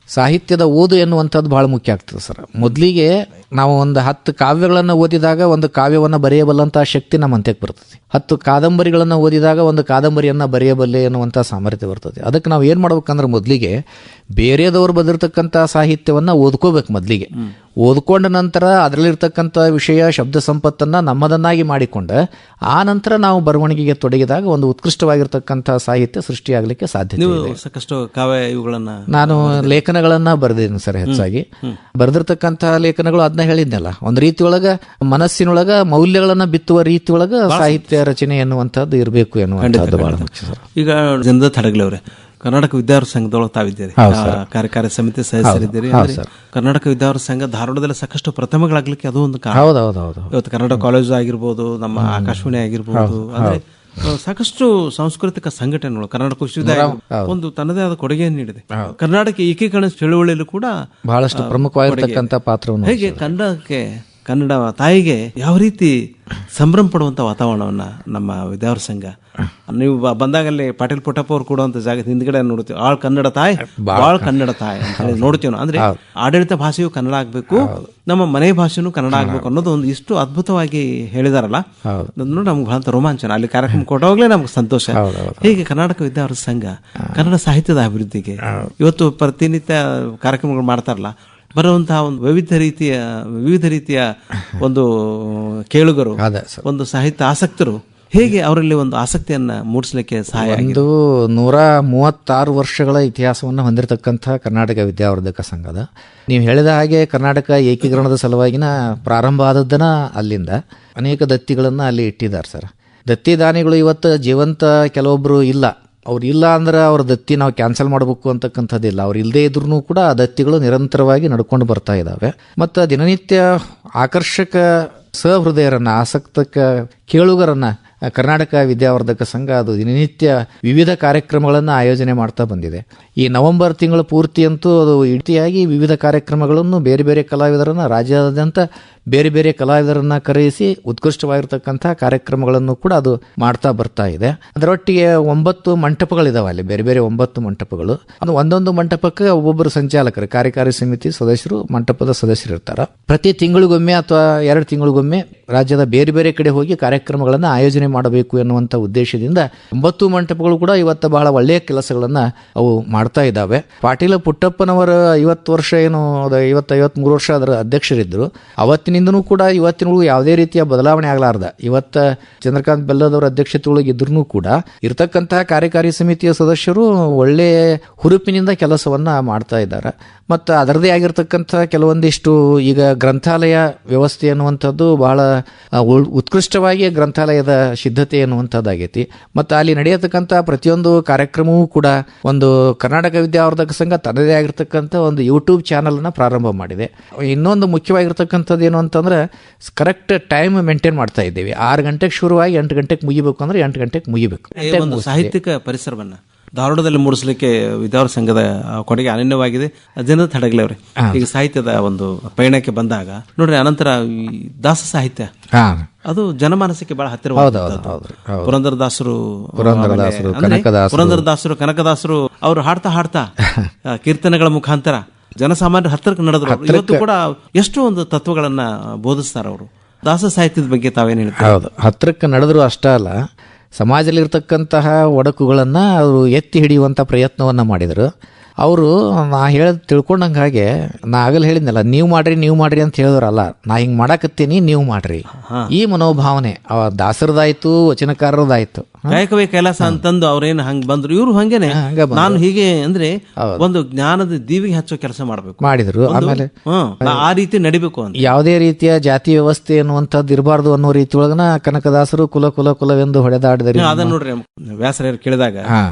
ಸಾಹಿತ್ಯದ ಓದು ಎನ್ನುವಂಥದ್ದು ಬಹಳ ಮುಖ್ಯ ಆಗ್ತದೆ ಸರ್. ಮೊದಲಿಗೆ ನಾವು ಒಂದು 10 ಕಾವ್ಯಗಳನ್ನು ಓದಿದಾಗ ಒಂದು ಕಾವ್ಯವನ್ನು ಬರೆಯಬಲ್ಲಂಥ ಶಕ್ತಿ ನಮ್ಮ ಅಂತ್ಯಕ್ಕೆ ಬರ್ತದೆ. 10 ಕಾದಂಬರಿಗಳನ್ನು ಓದಿದಾಗ ಒಂದು ಕಾದಂಬರಿಯನ್ನು ಬರೆಯಬಲ್ಲೆ ಎನ್ನುವಂಥ ಸಾಮರ್ಥ್ಯ ಬರ್ತದೆ. ಅದಕ್ಕೆ ನಾವು ಏನು ಮಾಡ್ಬೇಕಂದ್ರೆ ಮೊದಲಿಗೆ ಬೇರೆದವರು ಬರೆದಿರ್ತಕ್ಕಂಥ ಸಾಹಿತ್ಯವನ್ನು ಓದ್ಕೋಬೇಕು. ಮೊದಲಿಗೆ ಓದ್ಕೊಂಡ ನಂತರ ಅದರಲ್ಲಿರ್ತಕ್ಕಂಥ ವಿಷಯ, ಶಬ್ದ ಸಂಪತ್ತನ್ನು ನಮ್ಮದನ್ನಾಗಿ ಮಾಡಿಕೊಂಡು ಆ ನಂತರ ನಾವು ಬರವಣಿಗೆಗೆ ತೊಡಗಿದಾಗ ಒಂದು ಉತ್ಕೃಷ್ಟವಾಗಿರ್ತಕ್ಕಂಥ ಸಾಹಿತ್ಯ ಸೃಷ್ಟಿಯಾಗಲಿಕ್ಕೆ ಸಾಧ್ಯತೆ ಇದೆ. ಸಾಕಷ್ಟು ಕಾವ್ಯ ಇವುಗಳನ್ನ ನಾನು ಲೇಖನಗಳನ್ನ ಬರೆದಿದ್ದೀನಿ ಸರ್. ಹೆಚ್ಚಾಗಿ ಬರೆದಿರ್ತಕ್ಕಂಥ ಲೇಖನಗಳು ಅದನ್ನ ಹೇಳಿದ್ನಲ್ಲ, ಒಂದು ರೀತಿಯೊಳಗ ಮನಸ್ಸಿನೊಳಗ ಮೌಲ್ಯಗಳನ್ನ ಬಿತ್ತುವ ರೀತಿಯೊಳಗ ಸಾಹಿತ್ಯ ರಚನೆ ಎನ್ನುವಂಥದ್ದು ಇರಬೇಕು ಎನ್ನುವಂಥದ್ದು ಬಹಳ ಮುಖ್ಯ ಸರ್. ಈಗ ಜನದ ತಡಗಲವ್ರೆ, ಕರ್ನಾಟಕ ವಿದ್ಯಾರ್ಥಿ ಸಂಘದೊಳಗೆ ತಾವಿದ್ದೀರಿ, ಕಾರ್ಯಕಾರಿ ಸಮಿತಿ ಸದಸ್ಯರಿದ್ದೀರಿ. ಕರ್ನಾಟಕ ವಿದ್ಯಾರ್ಥಿ ಸಂಘ ಧಾರವಾಡದಲ್ಲಿ ಸಾಕಷ್ಟು ಪ್ರಥಮಗಳಾಗ್ಲಿಕ್ಕೆ ಅದು ಒಂದು ಕಾರಣ. ಇವತ್ತು ಕನ್ನಡ ಕಾಲೇಜು ಆಗಿರ್ಬೋದು, ನಮ್ಮ ಆಕಾಶವಾಣಿ ಆಗಿರ್ಬೋದು, ಅಂದ್ರೆ ಸಾಕಷ್ಟು ಸಾಂಸ್ಕೃತಿಕ ಸಂಘಟನೆಗಳು ಕರ್ನಾಟಕ ವಿಶ್ವವಿದ್ಯಾಲಯ ಒಂದು ತನ್ನದೇ ಆದ ಕೊಡುಗೆಯನ್ನು ನೀಡಿದೆ. ಕರ್ನಾಟಕ ಏಕೀಕರಣ ಚಳುವಳಿಯಲ್ಲೂ ಕೂಡ ಬಹಳಷ್ಟು ಪ್ರಮುಖವಾಗಿರ್ತಕ್ಕಂಥ ಪಾತ್ರವನ್ನು. ಹೇಗೆ ಕನ್ನಡ ತಾಯಿಗೆ ಯಾವ ರೀತಿ ಸಂಭ್ರಮ ಪಡುವಂತ ವಾತಾವರಣವನ್ನ ನಮ್ಮ ವಿದ್ಯಾರ್ಥಿ ಸಂಘ, ನೀವು ಬಂದಾಗಲ್ಲಿ ಪಾಟೀಲ್ ಪುಟ್ಟಪ್ಪ ಅವ್ರು ಕೊಡುವಂತ ಜಾಗ ಹಿಂದ್ಗಡೆ ನೋಡ್ತೀವಿ, ಆಳ್ ಕನ್ನಡ ತಾಯಿ, ಬಾಳ್ ಕನ್ನಡ ತಾಯಿ ಅಂತ ಹೇಳಿ ನೋಡ್ತೀವಿ. ಅಂದ್ರೆ ಆಡಳಿತ ಭಾಷೆಯು ಕನ್ನಡ ಆಗ್ಬೇಕು, ನಮ್ಮ ಮನೆ ಭಾಷೆನೂ ಕನ್ನಡ ಆಗ್ಬೇಕು ಅನ್ನೋದು ಒಂದು ಇಷ್ಟು ಅದ್ಭುತವಾಗಿ ಹೇಳಿದಾರಲ್ಲ, ನೋಡಿ ನಮ್ಗೆ ಬಹಳ ರೋಮಾಂಚನ. ಅಲ್ಲಿ ಕಾರ್ಯಕ್ರಮ ಕೊಟ್ಟವಾಗ್ಲೇ ನಮ್ಗೆ ಸಂತೋಷ. ಹೀಗೆ ಕರ್ನಾಟಕ ವಿದ್ಯಾರ್ಥಿ ಸಂಘ ಕನ್ನಡ ಸಾಹಿತ್ಯದ ಅಭಿವೃದ್ಧಿಗೆ ಇವತ್ತು ಪ್ರತಿನಿತ್ಯ ಕಾರ್ಯಕ್ರಮಗಳು ಮಾಡ್ತಾರಲ್ಲ, ಬರುವಂತಹ ಒಂದು ವಿವಿಧ ರೀತಿಯ ಒಂದು ಕೇಳುಗರು, ಒಂದು ಸಾಹಿತ್ಯ ಆಸಕ್ತರು, ಹೇಗೆ ಅವರಲ್ಲಿ ಒಂದು ಆಸಕ್ತಿಯನ್ನ ಮೂಡಿಸಲಿಕ್ಕೆ ಸಹಾಯ? ಒಂದು 136 ವರ್ಷಗಳ ಇತಿಹಾಸವನ್ನು ಹೊಂದಿರತಕ್ಕಂಥ ಕರ್ನಾಟಕ ವಿದ್ಯಾವರ್ಧಕ ಸಂಘದ, ನೀವು ಹೇಳಿದ ಹಾಗೆ ಕರ್ನಾಟಕ ಏಕೀಕರಣದ ಸಲುವಾಗಿನ ಪ್ರಾರಂಭ ಆದದ್ದನ್ನ ಅಲ್ಲಿಂದ ಅನೇಕ ದತ್ತಿಗಳನ್ನು ಅಲ್ಲಿ ಇಟ್ಟಿದ್ದಾರೆ ಸರ್. ದತ್ತಿದಾನಿಗಳು ಇವತ್ತು ಜೀವಂತ ಕೆಲವೊಬ್ಬರು ಇಲ್ಲ. ಅವ್ರು ಇಲ್ಲ ಅಂದ್ರೆ ಅವ್ರ ದತ್ತಿ ನಾವು ಕ್ಯಾನ್ಸಲ್ ಮಾಡಬೇಕು ಅಂತಕ್ಕಂಥದ್ದಿಲ್ಲ. ಅವ್ರು ಇಲ್ಲದೇ ಇದ್ರೂ ಕೂಡ ಆ ದತ್ತಿಗಳು ನಿರಂತರವಾಗಿ ನಡ್ಕೊಂಡು ಬರ್ತಾ ಇದ್ದಾವೆ. ಮತ್ತು ದಿನನಿತ್ಯ ಆಕರ್ಷಕ ಸಹೃದಯರನ್ನ, ಆಸಕ್ತಕ ಕೇಳುಗರನ್ನ ಕರ್ನಾಟಕ ವಿದ್ಯಾವರ್ಧಕ ಸಂಘ ಅದು ದಿನನಿತ್ಯ ವಿವಿಧ ಕಾರ್ಯಕ್ರಮಗಳನ್ನು ಆಯೋಜನೆ ಮಾಡ್ತಾ ಬಂದಿದೆ. ಈ ನವೆಂಬರ್ ತಿಂಗಳ ಪೂರ್ತಿ ಅಂತೂ ಅದು ಇಡೀಯಾಗಿ ವಿವಿಧ ಕಾರ್ಯಕ್ರಮಗಳನ್ನು ಬೇರೆ ಬೇರೆ ಕಲಾವಿದರನ್ನ, ರಾಜ್ಯಾದ್ಯಂತ ಬೇರೆ ಬೇರೆ ಕಲಾವಿದರನ್ನ ಕರೆಯಿಸಿ ಉತ್ಕೃಷ್ಟವಾಗಿರ್ತಕ್ಕಂಥ ಕಾರ್ಯಕ್ರಮಗಳನ್ನು ಕೂಡ ಅದು ಮಾಡ್ತಾ ಬರ್ತಾ ಇದೆ. ಅದರೊಟ್ಟಿಗೆ 9 ಮಂಟಪಗಳಿದಾವೆ ಅಲ್ಲಿ, ಬೇರೆ ಬೇರೆ 9 ಮಂಟಪಗಳು. ಅದು ಒಂದೊಂದು ಮಂಟಪಕ್ಕೆ ಒಬ್ಬೊಬ್ಬರು ಸಂಚಾಲಕರು, ಕಾರ್ಯಕಾರಿ ಸಮಿತಿ ಸದಸ್ಯರು, ಮಂಟಪದ ಸದಸ್ಯರು ಇರ್ತಾರೆ. ಪ್ರತಿ ತಿಂಗಳಿಗೊಮ್ಮೆ ಅಥವಾ 2 ತಿಂಗಳಿಗೊಮ್ಮೆ ರಾಜ್ಯದ ಬೇರೆ ಬೇರೆ ಕಡೆ ಹೋಗಿ ಕಾರ್ಯಕ್ರಮಗಳನ್ನು ಆಯೋಜನೆ ಮಾಡಬೇಕು ಎನ್ನುವಂಥ ಉದ್ದೇಶದಿಂದ 9 ಮಂಟಪಗಳು ಕೂಡ ಇವತ್ತು ಬಹಳ ಒಳ್ಳೆಯ ಕೆಲಸಗಳನ್ನ ಅವು ಮಾಡ್ತಾ ಇದ್ದಾವೆ. ಪಾಟೀಲ ಪುಟ್ಟಪ್ಪನವರ 50 ವರ್ಷ ಏನು 53 ವರ್ಷ ಅದರ ಅಧ್ಯಕ್ಷರಿದ್ದರು. ಅವತ್ತಿನಿಂದನೂ ಕೂಡ ಇವತ್ತಿನೊಳಗೂ ಯಾವುದೇ ರೀತಿಯ ಬದಲಾವಣೆ ಆಗಲಾರ್ದ, ಇವತ್ತ ಚಂದ್ರಕಾಂತ್ ಬೆಲ್ಲದವರ ಅಧ್ಯಕ್ಷತೆ ಒಳಗೆ ಇದ್ರೂ ಕೂಡ ಇರತಕ್ಕಂತಹ ಕಾರ್ಯಕಾರಿ ಸಮಿತಿಯ ಸದಸ್ಯರು ಒಳ್ಳೆ ಹುರುಪಿನಿಂದ ಕೆಲಸವನ್ನ ಮಾಡ್ತಾ ಇದ್ದಾರೆ. ಮತ್ತು ಅದರದೇ ಆಗಿರ್ತಕ್ಕಂಥ ಕೆಲವೊಂದಿಷ್ಟು ಈಗ ಗ್ರಂಥಾಲಯ ವ್ಯವಸ್ಥೆ ಅನ್ನುವಂಥದ್ದು ಬಹಳ ಉತ್ಕೃಷ್ಟವಾಗಿ ಗ್ರಂಥಾಲಯದ ಸಿದ್ಧತೆ ಎನ್ನುವಂಥದ್ದಾಗೈತಿ. ಮತ್ತು ಅಲ್ಲಿ ನಡೆಯತಕ್ಕಂಥ ಪ್ರತಿಯೊಂದು ಕಾರ್ಯಕ್ರಮವೂ ಕೂಡ ಒಂದು ಕರ್ನಾಟಕ ವಿದ್ಯಾವರ್ಧಕ ಸಂಘ ತನ್ನದೇ ಆಗಿರ್ತಕ್ಕಂಥ ಒಂದು ಯೂಟ್ಯೂಬ್ ಚಾನಲ್ನ ಪ್ರಾರಂಭ ಮಾಡಿದೆ. ಇನ್ನೊಂದು ಮುಖ್ಯವಾಗಿರ್ತಕ್ಕಂಥದ್ದು ಏನು ಅಂತಂದ್ರೆ ಕರೆಕ್ಟ್ ಟೈಮ್ ಮೇಂಟೈನ್ ಮಾಡ್ತಾ ಇದ್ದೀವಿ. 6 ಗಂಟೆಗೆ ಶುರುವಾಗಿ 8 ಗಂಟೆಗೆ ಮುಗಿಬೇಕು ಅಂದ್ರೆ 8 ಗಂಟೆಗೆ ಮುಗಿಬೇಕು. ಸಾಹಿತ್ಯಿಕ ಪರಿಸರವನ್ನ ಧಾರವಾಡದಲ್ಲಿ ಮೂಡಿಸಲಿಕ್ಕೆ ವಿದ್ಯಾವರ್ಧಕ ಸಂಘದ ಕೊಡುಗೆ ಅನನ್ಯವಾಗಿದೆ. ಜನದ ತಡಗಲೆ ಅವರೇ, ಈಗ ಸಾಹಿತ್ಯದ ಒಂದು ಪಯಣಕ್ಕೆ ಬಂದಾಗ ನೋಡ್ರಿ, ಅನಂತರ ದಾಸ ಸಾಹಿತ್ಯ ಅದು ಜನಮಾನಸಕ್ಕೆ ಬಹಳ ಹತ್ತಿರ. ಪುರಂದರದಾಸರು, ಕನಕದಾಸರು ಅವರು ಹಾಡ್ತಾ ಕೀರ್ತನೆಗಳ ಮುಖಾಂತರ ಜನಸಾಮಾನ್ಯರ ಹತ್ತಿರಕ್ಕೆ ನಡೆದ್ರು. ಇವತ್ತು ಕೂಡ ಎಷ್ಟು ಒಂದು ತತ್ವಗಳನ್ನ ಬೋಧಿಸ್ತಾರೆ ಅವರು. ದಾಸ ಸಾಹಿತ್ಯದ ಬಗ್ಗೆ ತಾವೇನು ಹೇಳ್ತಾರೆ? ಹೌದು, ಹತ್ತಿರಕ್ಕೆ ನಡೆದ್ರು ಅಷ್ಟೇ ಅಲ್ಲ, ಸಮಾಜದಲ್ಲಿರ್ತಕ್ಕಂತಹ ಒಡಕುಗಳನ್ನು ಅವರು ಎತ್ತಿ ಹಿಡಿಯುವಂಥ ಪ್ರಯತ್ನವನ್ನು ಮಾಡಿದರು. ಅವರು ನಾ ಹೇಳದ್ ತಿಳ್ಕೊಂಡಂಗೆ ಹಾಗೆ ನಾ ಆಗಲ್ ಹೇಳಿದ್ನಲ್ಲ, ನೀವು ಮಾಡ್ರಿ ಅಂತ ಹೇಳಿದ್ರಲ್ಲ, ನಾ ಹಿಂಗ್ ಮಾಡಾಕತ್ತೀನಿ ನೀವು ಮಾಡ್ರಿ, ಈ ಮನೋಭಾವನೆ ದಾಸರದಾಯ್ತು ವಚನಕಾರರದಾಯ್ತು. ಕಾಯಕವೇ ಕೈಲಾಸ ಅಂತಂದು ಅವ್ರೇನು ಹಂಗ್ ಬಂದ್ರು, ಇವ್ರು ಹಂಗೇನೆ ನಾನು ಹೀಗೆ ಅಂದ್ರೆ ಒಂದು ಜ್ಞಾನದ ದೀವಿಗೆ ಹಚ್ಚೋ ಕೆಲಸ ಮಾಡಿದ್ರು. ಆಮೇಲೆ ಆ ರೀತಿ ನಡಿಬೇಕು ಅಂತ, ಯಾವುದೇ ರೀತಿಯ ಜಾತಿ ವ್ಯವಸ್ಥೆ ಅನ್ನುವಂಥದ್ದು ಇರಬಾರ್ದು ಅನ್ನೋ ರೀತಿ ಒಳಗನ ಕನಕದಾಸರು ಕುಲ ಕುಲ ಕುಲವೆಂದು ಹೊಡೆದಾಡಿದರೆ. ಅದನ್ನ ನೋಡ್ರಿ ವ್ಯಾಸರಾಯರು ಕೇಳಿದಾಗ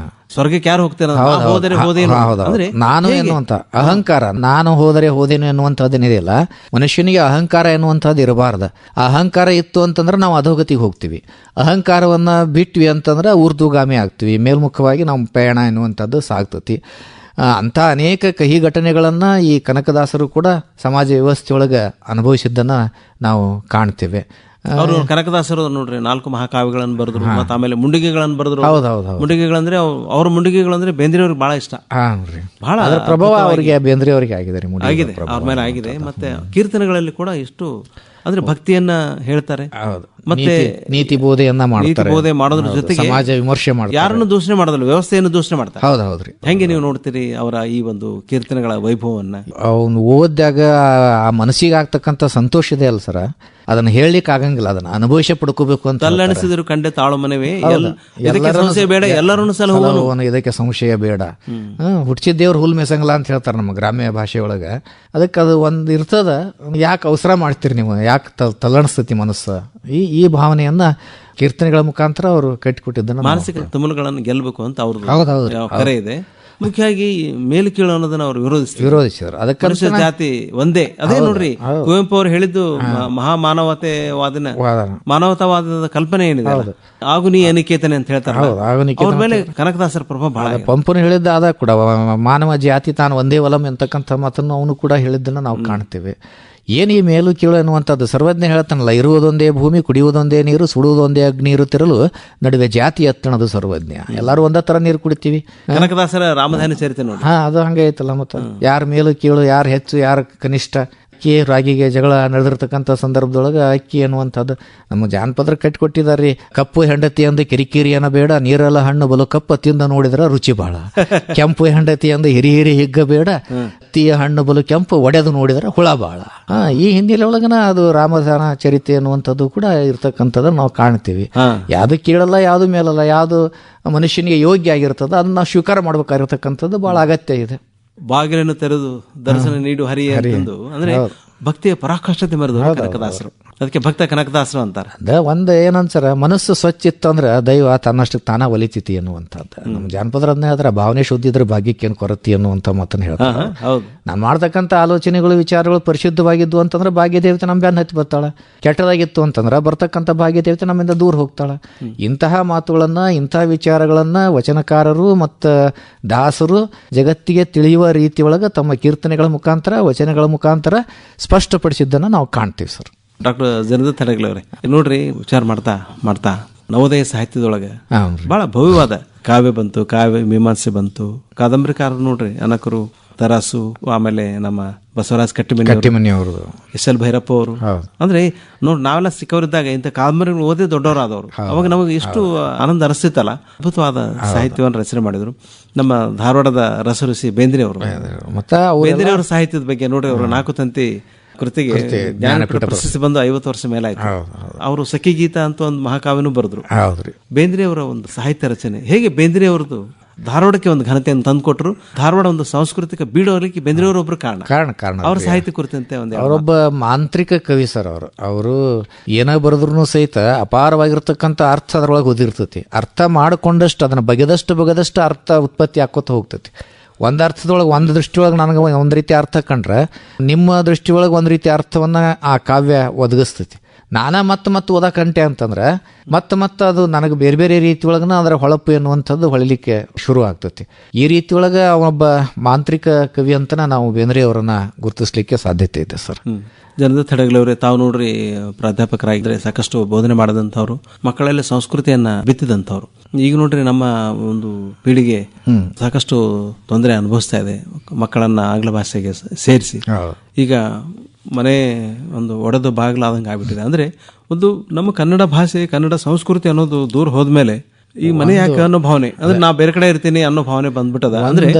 ಸ್ವರ್ಗಕ್ಕೆ ಯಾರು ಹೋಗ್ತಾರೆ, ನಾನು ಎನ್ನುವಂತ ಅಹಂಕಾರ, ನಾನು ಹೋದರೆ ಹೋದೇನು ಎನ್ನುವಂಥದ್ದೇನಿದೆಯಲ್ಲ, ಮನುಷ್ಯನಿಗೆ ಅಹಂಕಾರ ಎನ್ನುವಂಥದ್ದು ಇರಬಾರ್ದು. ಅಹಂಕಾರ ಇತ್ತು ಅಂತಂದ್ರೆ ನಾವು ಅಧೋಗತಿಗೆ ಹೋಗ್ತೀವಿ, ಅಹಂಕಾರವನ್ನ ಬಿಟ್ವಿ ಅಂತಂದ್ರೆ ಊರ್ಧ್ವಗಾಮಿ ಆಗ್ತೀವಿ, ಮೇಲ್ಮುಖವಾಗಿ ನಾವು ಪಯಣ ಎನ್ನುವಂಥದ್ದು ಸಾಗ್ತತಿ. ಅಂಥ ಅನೇಕ ಕಹಿ ಘಟನೆಗಳನ್ನು ಈ ಕನಕದಾಸರು ಕೂಡ ಸಮಾಜ ವ್ಯವಸ್ಥೆಯೊಳಗೆ ಅನುಭವಿಸಿದ್ದನ್ನು ನಾವು ಕಾಣ್ತೇವೆ. ಅವರು ಕನಕದಾಸರು ನೋಡ್ರಿ 4 ಮಹಾಕಾವ್ಯಗಳನ್ನು ಬರೆದ್ರು, ಮತ್ತೆ ಆಮೇಲೆ ಮುಂಡಿಗೆಗಳನ್ನು ಬರೆದ್ರು. ಮುಂಡಿಗೆಗಳಂದ್ರೆ ಅವ್ರ ಮುಂಡಿಗೆಗಳಂದ್ರೆ ಬೇಂದ್ರೆಯವ್ರಿಗೆ ಬಹಳ ಇಷ್ಟ, ಬಹಳ ಅದರ ಪ್ರಭಾವ ಅವರಿಗೆ ಬೇಂದ್ರೆಯವರಿಗೆ ಆಗಿದೆ, ಅವ್ರ ಮೇಲೆ ಆಗಿದೆ. ಮತ್ತೆ ಕೀರ್ತನೆಗಳಲ್ಲಿ ಕೂಡ ಎಷ್ಟು ಅಂದ್ರೆ ಭಕ್ತಿಯನ್ನ ಹೇಳ್ತಾರೆ, ಮತ್ತೆ ನೀತಿ ಬೋಧೆಯನ್ನ ಮಾಡ್ತಾರೆ, ಬೋಧೆ ಮಾಡೋದ್ರ ಜೊತೆಗೆ ಸಮಾಜ ವಿಮರ್ಶೆ ಮಾಡ್ತಾರೆ, ಯಾರನ್ನು ದೂಷಣೆ ಮಾಡೋದಿಲ್ಲ, ವ್ಯವಸ್ಥೆಯನ್ನು ದೂಷಣೆ ಮಾಡ್ತಾರೆ. ಹೌದ್ರಿ. ಹೆಂಗೆ ನೀವು ನೋಡ್ತೀರಿ ಅವರ ಈ ಒಂದು ಕೀರ್ತನೆಗಳ ವೈಭವವನ್ನ? ಅವನು ಓದಿದಾಗ ಆ ಮನಸ್ಸಿಗೆ ಆಗ್ತಕ್ಕಂಥ ಸಂತೋಷ ಇದೆ ಅಲ್ಲ ಸರ್, ಅದನ್ನ ಹೇಳಲಿಕ್ಕೆ ಆಗಂಗಿಲ್ಲ, ಅದನ್ನ ಅನುಭವಿಸ ಪಡ್ಕೋಬೇಕು ಅಂತ. ಅಲ್ಲಣಿಸಿದ್ರು ಕಂಡೆ ತಾಳು ಮನವೇ, ಸಂಶಯ ಬೇಡ ಎಲ್ಲರನ್ನು ಸಲಹುವನು, ಇದಕ್ಕೆ ಸಂಶಯ ಬೇಡ. ಹುಟ್ಟಿದ್ದೇವ್ರು ಹುಲ್ ಮೆಸಂಗಲ್ಲ ಅಂತ ಹೇಳ್ತಾರೆ ನಮ್ಮ ಗ್ರಾಮ್ಯ ಭಾಷೆಯೊಳಗ. ಅದಕ್ಕೆ ಅದು ಒಂದ್ ಇರ್ತದ, ಯಾಕೆ ಅವಸರ ಮಾಡ್ತೀರಿ ನೀವು, ಯಾಕೆ ತಲ್ಲಣಿಸ್ತತಿ ಮನಸ್ಸು, ಈ ಭಾವನೆಯನ್ನ ಕೀರ್ತನೆಗಳ ಮುಖಾಂತರ ಅವರು ಕಟ್ಟಿಕೊಟ್ಟಿದ್ದನ್ನ, ಮಾನಸಿಕ ತುಮಲುಗಳನ್ನು ಗೆಲ್ಲಬೇಕು ಅಂತ ಅವ್ರದ್ದು ಕರೆ ಇದೆ. ಮುಖ್ಯವಾಗಿ ಮೇಲು ಕೀಳು ಅನ್ನೋದನ್ನ ಅವರು ವಿರೋಧಿಸಿದ್ರು. ಅದಕ್ಕೆ ಜಾತಿ ಒಂದೇ. ಅದೇ ನೋಡ್ರಿ ಕುವೆಂಪು ಅವರು ಹೇಳಿದ್ದು ಮಾನವತಾವಾದದ ಕಲ್ಪನೆ ಏನಿದೆ, ಆಗು ನೀ ಅನಿಕೇತನೆ ಅಂತ ಹೇಳ್ತಾರೆ. ಅವ್ರ ಮೇಲೆ ಕನಕದಾಸರ ಪ್ರಭಾವ ಬಹಳ. ಪಂಪನು ಹೇಳಿದ್ದ ಆದ ಕೂಡ ಮಾನವ ಜಾತಿ ತಾನು ಒಂದೇ ಒಲಂ ಎಂತಕ್ಕಂಥ ಮಾತನ್ನು ಅವನು ಕೂಡ ಹೇಳಿದ್ದನ್ನು ನಾವು ಕಾಣ್ತೇವೆ. ಏನು ಈ ಮೇಲು ಕೀಳು ಎನ್ನುವಂಥದ್ದು ಸರ್ವಜ್ಞ ಹೇಳ್ತಾನಲ್ಲ, ಇರುವುದೊಂದೇ ಭೂಮಿ, ಕುಡಿಯುವುದೊಂದೇ ನೀರು, ಸುಡುವುದೊಂದೇ ಅಗ್ನಿ ಇರುತ್ತಿರಲು ನಡುವೆ ಜಾತಿ ಎತ್ತಣದು ಸರ್ವಜ್ಞ. ಎಲ್ಲರೂ ಒಂದೇ ತರ ನೀರು ಕುಡಿತೀವಿ. ಕನಕದಾಸರ ರಾಮಧಾನಿ ಚರಿತೆ ನೋಡಿ, ಅದು ಹಂಗೆ ಐತಲ್ಲ. ಮತ್ತೆ ಯಾರ ಮೇಲು ಕೀಳು, ಯಾರು ಹೆಚ್ಚು, ಯಾರು ಕನಿಷ್ಠ. ಅಕ್ಕಿ ರಾಗಿಗೆ ಜಗಳ ನಡೆದಿರ್ತಕ್ಕಂಥ ಸಂದರ್ಭದೊಳಗೆ ಅಕ್ಕಿ ಅನ್ನುವಂಥದ್ದು ನಮ್ಮ ಜಾನಪದ್ರ ಕಟ್ಟಿಕೊಟ್ಟಿದಾರ್ರಿ. ಕಪ್ಪು ಹೆಂಡತಿ ಅಂದು ಕಿರಿಕಿರಿಯನ್ನ ಬೇಡ, ನೀರೆಲ್ಲ ಹಣ್ಣು ಬಲು ಕಪ್ಪ ತಿಂದ ನೋಡಿದ್ರ ರುಚಿ ಬಾಳ. ಕೆಂಪು ಹೆಂಡತಿ ಅಂದು ಹಿರಿ ಹಿಗ್ಗ ಬೇಡ, ಹತ್ತಿಯ ಹಣ್ಣು ಬಲು ಕೆಂಪು ಒಡೆದು ನೋಡಿದ್ರ ಹುಳ ಬಾಳ. ಈ ಹಿನ್ನೆಲೆ ಒಳಗನ ಅದು ರಾಮಧಾನ ಚರಿತೆ ಅನ್ನುವಂಥದ್ದು ಕೂಡ ಇರ್ತಕ್ಕಂಥದ್ದು ನಾವು ಕಾಣ್ತೀವಿ. ಯಾವ್ದು ಕೀಳಲ್ಲ, ಯಾವ್ದು ಮೇಲಲ್ಲ, ಯಾವ್ದು ಮನುಷ್ಯನಿಗೆ ಯೋಗ್ಯ ಆಗಿರ್ತದ ಅದನ್ನ ನಾವು ಸ್ವೀಕಾರ ಮಾಡ್ಬೇಕಾಗಿರ್ತಕ್ಕಂಥದ್ದು ಬಹಳ ಅಗತ್ಯ ಇದೆ. ಬಾಗಿಲನ್ನು ತೆರೆದು ದರ್ಶನ ನೀಡು ಹರಿಯೇ ಅಂತಂದು ಅಂದ್ರೆ ಭಕ್ತಿಯ ಪರಾಕಾಷ್ಠತೆ ಮೆರೆದು ಕನಕದಾಸರು, ಅದಕ್ಕೆ ಭಕ್ತ ಕನಕದಾಸರು ಅಂತಾರೆ. ಒಂದು ಏನಂತಾರ, ಮನಸ್ಸು ಸ್ವಚ್ಛ ಇತ್ತು ಅಂದ್ರೆ ದೈವ ತನ್ನಷ್ಟಕ್ಕೆ ತಾನ ಒಲಿತೈತಿ ಅನ್ನುವಂಥದ್ದು. ನಮ್ಮ ಜಾನಪದರನ್ನೇ ಅದರ ಭಾವನೆ ಶುದ್ಧ ಇದ್ರೆ ಭಾಗ್ಯಕ್ಕೇನು ಕೊರತಿ ಅನ್ನುವಂಥ ಮಾತನ್ನು ಹೇಳ್ತಾರೆ. ನಾನು ಮಾಡ್ತಕ್ಕಂಥ ಆಲೋಚನೆಗಳು ವಿಚಾರಗಳು ಪರಿಶುದ್ಧವಾಗಿದ್ದು ಅಂತಂದ್ರೆ ಭಾಗ್ಯ ದೇವತೆ ನಮ್ಮ ಬೆನ್ನ ಹತ್ತಿ ಬರ್ತಾಳೆ, ಕೆಟ್ಟದಾಗಿತ್ತು ಅಂತಂದ್ರೆ ಬರ್ತಕ್ಕಂಥ ಭಾಗ್ಯ ದೇವತೆ ನಮ್ಮಿಂದ ದೂರ ಹೋಗ್ತಾಳೆ. ಇಂತಹ ಮಾತುಗಳನ್ನ, ಇಂತಹ ವಿಚಾರಗಳನ್ನ ವಚನಕಾರರು ಮತ್ತು ದಾಸರು ಜಗತ್ತಿಗೆ ತಿಳಿಯುವ ರೀತಿಯೊಳಗೆ ತಮ್ಮ ಕೀರ್ತನೆಗಳ ಮುಖಾಂತರ, ವಚನಗಳ ಮುಖಾಂತರ ಸ್ಪಷ್ಟಪಡಿಸಿದ್ದನ್ನು ನಾವು ಕಾಣ್ತೀವಿ ಸರ್. ಡಾಕ್ಟರ್ ಜನಾರ್ದನ್ ತಡಗಲವ್ರೆ, ನೋಡ್ರಿ ವಿಚಾರ ಮಾಡ್ತಾ ಮಾಡ್ತಾ ನವೋದಯ ಸಾಹಿತ್ಯದೊಳಗೆ ಬಹಳ ಭವ್ಯವಾದ ಕಾವ್ಯ ಬಂತು, ಕಾವ್ಯ ಮೀಮಾಂಸೆ ಬಂತು, ಕಾದಂಬರಿಕಾರರು ನೋಡ್ರಿ ಅನಕರು, ತರಾಸು, ಆಮೇಲೆ ನಮ್ಮ ಬಸವರಾಜ್ ಕಟ್ಟಿಮನಿ ಅವರು, ಎಸ್ ಎಲ್ ಭೈರಪ್ಪ ಅವರು. ಅಂದ್ರೆ ನೋಡಿ ನಾವೆಲ್ಲ ಸಿಕ್ಕವರಿದ್ದಾಗ ಇಂಥ ಕಾದಂಬರಿಗಳು ಓದಿ ದೊಡ್ಡವರಾದವರು. ಅವಾಗ ನಮಗೆ ಎಷ್ಟು ಆನಂದ ಅನಿಸ್ತಿತ್ತಲ್ಲ. ಅದ್ಭುತವಾದ ಸಾಹಿತ್ಯವನ್ನು ರಚನೆ ಮಾಡಿದ್ರು ನಮ್ಮ ಧಾರವಾಡದ ರಸಋಷಿ ಬೇಂದ್ರೆ ಅವರು. ಬೇಂದ್ರೆ ಅವರ ಸಾಹಿತ್ಯದ ಬಗ್ಗೆ ನೋಡ್ರಿ, ಅವರು 4 ತಂತಿ ಕೃತಿಗೆ ಜ್ಞಾನಪೀಠ ಪ್ರಶಸ್ತಿ ಬಂದು 50 ವರ್ಷ ಮೇಲೆ ಆಯ್ತು. ಅವರು ಸಖಿಗೀತ ಅಂತ ಒಂದು ಮಹಾಕಾವ್ಯನೂ ಬರೆದ್ರು. ಬೇಂದ್ರೆ ಅವರ ಒಂದು ಸಾಹಿತ್ಯ ರಚನೆ ಹೇಗೆ, ಬೇಂದ್ರೆ ಅವರದು ಧಾರವಾಡಕ್ಕೆ ಒಂದು ಘನತೆಯನ್ನು ತಂದುಕೊಟ್ರು. ಧಾರವಾಡ ಒಂದು ಸಾಂಸ್ಕೃತಿಕ ಬೀಡೋರ್ಲಿಕ್ಕೆ ಬೇಂದ್ರೆಯವರೊಬ್ರು ಕಾರಣ. ಅವ್ರ ಸಾಹಿತ್ಯ ಕುರಿತಂತೆ ಅವರೊಬ್ಬ ಮಾಂತ್ರಿಕ ಕವಿ ಸರ್. ಅವರು ಏನೋ ಬರೆದ್ರು ಸಹಿತ ಅಪಾರವಾಗಿರ್ತಕ್ಕಂಥ ಅರ್ಥ ಅದರೊಳಗೆ ಓದಿರ್ತೈತಿ. ಅರ್ಥ ಮಾಡಿಕೊಂಡಷ್ಟು, ಅದನ್ನ ಬಗೆದಷ್ಟು ಅರ್ಥ ಉತ್ಪತ್ತಿ ಆಕೋತ ಹೋಗ್ತೈತಿ. ಒಂದು ಅರ್ಥದೊಳಗೆ, ಒಂದು ದೃಷ್ಟಿಯೊಳಗೆ ನನಗೆ ಒಂದು ರೀತಿ ಅರ್ಥ ಕಂಡ್ರೆ ನಿಮ್ಮ ದೃಷ್ಟಿಯೊಳಗೆ ಒಂದು ರೀತಿ ಅರ್ಥವನ್ನ ಆ ಕಾವ್ಯ ಒದಗಿಸ್ತೈತಿ. ನಾನಾ ಮತ್ತೆ ಓದಕಂಟೆ ಅಂತಂದ್ರೆ ಮತ್ತೆ ಅದು ನನಗೆ ಬೇರೆ ಬೇರೆ ರೀತಿಯೊಳಗನ ಅದರ ಹೊಳಪು ಎನ್ನುವಂಥದ್ದು ಹೊಳಿಲಿಕ್ಕೆ ಶುರು ಆಗ್ತೈತಿ. ಈ ರೀತಿಯೊಳಗೆ ಅವನೊಬ್ಬ ಮಾಂತ್ರಿಕ ಕವಿ ಅಂತನ ನಾವು ಬೇಂದ್ರೆ ಅವರನ್ನ ಗುರುತಿಸ್ಲಿಕ್ಕೆ ಸಾಧ್ಯತೆ ಇದೆ ಸರ್. ಜನಾರ್ದನ್ ತಡಗಲವ್ರೆ, ತಾವು ನೋಡ್ರಿ ಪ್ರಾಧ್ಯಾಪಕರಾಗಿದ್ರೆ ಸಾಕಷ್ಟು ಬೋಧನೆ ಮಾಡಿದಂಥವ್ರು, ಮಕ್ಕಳಲ್ಲಿ ಸಂಸ್ಕೃತಿಯನ್ನ ಬಿತ್ತಿದಂಥವ್ರು. ಈಗ ನೋಡ್ರಿ ನಮ್ಮ ಒಂದು ಪೀಳಿಗೆ ಸಾಕಷ್ಟು ತೊಂದರೆ ಅನುಭವಿಸ್ತಾ ಇದೆ. ಮಕ್ಕಳನ್ನ ಆಂಗ್ಲ ಭಾಷೆಗೆ ಸೇರಿಸಿ ಈಗ ಮನೆ ಒಂದು ಒಡೆದು ಬಾಗಿಲಾದಂಗೆ ಆಗ್ಬಿಟ್ಟಿದೆ. ಅಂದ್ರೆ ಒಂದು ನಮ್ಮ ಕನ್ನಡ ಭಾಷೆ, ಕನ್ನಡ ಸಂಸ್ಕೃತಿ ಅನ್ನೋದು ದೂರ ಹೋದ್ಮೇಲೆ ಈ ಮನೆ ಯಾಕೆ ಅನ್ನೋ ಭಾವನೆ, ಅಂದ್ರೆ ನಾ ಬೇರೆ ಕಡೆ ಇರ್ತೀನಿ ಅನ್ನೋ ಭಾವನೆ ಬಂದ್ಬಿಟ್ಟದ. ಅಂದ್ರೆ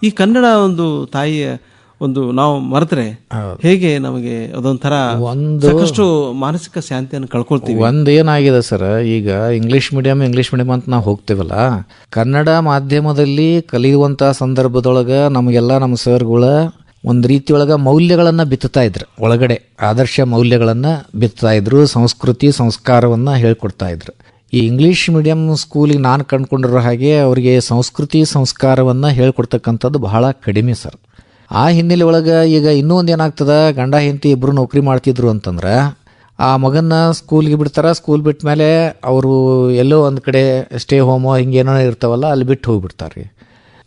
ಈ ಕನ್ನಡ ಒಂದು ತಾಯಿಯ ಒಂದು ನಾವು ಮರೆತರೆ ಹೇಗೆ ನಮಗೆ ಅದೊಂಥರ ಸಾಕಷ್ಟು ಮಾನಸಿಕ ಶಾಂತಿಯನ್ನು ಕಳ್ಕೊಳ್ತೀವಿ. ಒಂದೇನಾಗಿದೆ ಸರ್, ಈಗ ಇಂಗ್ಲಿಷ್ ಮೀಡಿಯಂ ಅಂತ ನಾವು ಹೋಗ್ತೇವಲ್ಲ, ಕನ್ನಡ ಮಾಧ್ಯಮದಲ್ಲಿ ಕಲಿಯುವಂತ ಸಂದರ್ಭದೊಳಗ ನಮಗೆಲ್ಲ ನಮ್ಮ ಸರ್ಗಳ ಒಂದು ರೀತಿಯೊಳಗ ಮೌಲ್ಯಗಳನ್ನ ಬಿತ್ತುತ್ತಾ ಇದ್ರು, ಒಳಗಡೆ ಆದರ್ಶ ಮೌಲ್ಯಗಳನ್ನ ಬಿತ್ತುತ್ತಾ ಇದ್ರು, ಸಂಸ್ಕೃತಿ ಸಂಸ್ಕಾರವನ್ನ ಹೇಳ್ಕೊಡ್ತಾ ಇದ್ರು. ಈ ಇಂಗ್ಲಿಷ್ ಮೀಡಿಯಂ ಸ್ಕೂಲಿಗೆ ನಾನು ಕಂಡುಕೊಂಡಿರೋ ಹಾಗೆ ಅವರಿಗೆ ಸಂಸ್ಕೃತಿ ಸಂಸ್ಕಾರವನ್ನ ಹೇಳ್ಕೊಡ್ತಕ್ಕಂಥದ್ದು ಬಹಳ ಕಡಿಮೆ ಸರ್. ಆ ಹಿನ್ನೆಲೆ ಒಳಗೆ ಈಗ ಇನ್ನೂ ಒಂದು ಏನಾಗ್ತದ, ಗಂಡ ಹೆಂಡತಿ ಇಬ್ಬರು ನೌಕರಿ ಮಾಡ್ತಿದ್ರು ಅಂತಂದ್ರೆ ಆ ಮಗನ್ನ ಸ್ಕೂಲ್ಗೆ ಬಿಡ್ತಾರ. ಸ್ಕೂಲ್ ಬಿಟ್ಟ ಮೇಲೆ ಅವರು ಎಲ್ಲೋ ಒಂದು ಕಡೆ ಸ್ಟೇ ಹೋಮೋ ಹಿಂಗೇನೋ ಇರ್ತಾವಲ್ಲ, ಅಲ್ಲಿ ಬಿಟ್ಟು ಹೋಗ್ಬಿಡ್ತಾರೆ.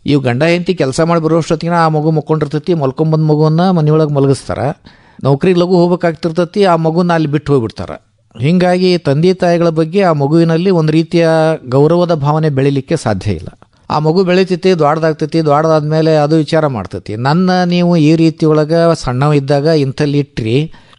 ಇವು ಗಂಡ ಹೆಂಡತಿ ಕೆಲಸ ಮಾಡಿ ಬರೋಷ್ಟೊತ್ತಿಗೆ ಆ ಮಗು ಮಕ್ಕೊಂಡಿರ್ತೈತಿ, ಮಲ್ಕೊಂಬಂದು ಮಗುವನ್ನ ಮನೆಯೊಳಗೆ ಮಲಗಿಸ್ತಾರ. ನೌಕರಿಗೆ ಲಘು ಹೋಗ್ಬೇಕಾಗ್ತಿರ್ತೈತಿ, ಆ ಮಗುನ ಅಲ್ಲಿ ಬಿಟ್ಟು ಹೋಗ್ಬಿಡ್ತಾರ. ಹೀಗಾಗಿ ತಂದೆ ತಾಯಿಗಳ ಬಗ್ಗೆ ಆ ಮಗುವಿನಲ್ಲಿ ಒಂದು ರೀತಿಯ ಗೌರವದ ಭಾವನೆ ಬೆಳಿಲಿಕ್ಕೆ ಸಾಧ್ಯ ಇಲ್ಲ. ಆ ಮಗು ಬೆಳಿತೈತಿ, ದೊಡ್ಡದಾಗ್ತೈತಿ, ದೊಡ್ಡದಾದ್ಮೇಲೆ ಅದು ವಿಚಾರ ಮಾಡ್ತೈತಿ, ನನ್ನ ನೀವು ಈ ರೀತಿ ಒಳಗೆ ಸಣ್ಣವ ಇದ್ದಾಗ ಇಂಥಲ್ಲಿ ಇಟ್ರಿ,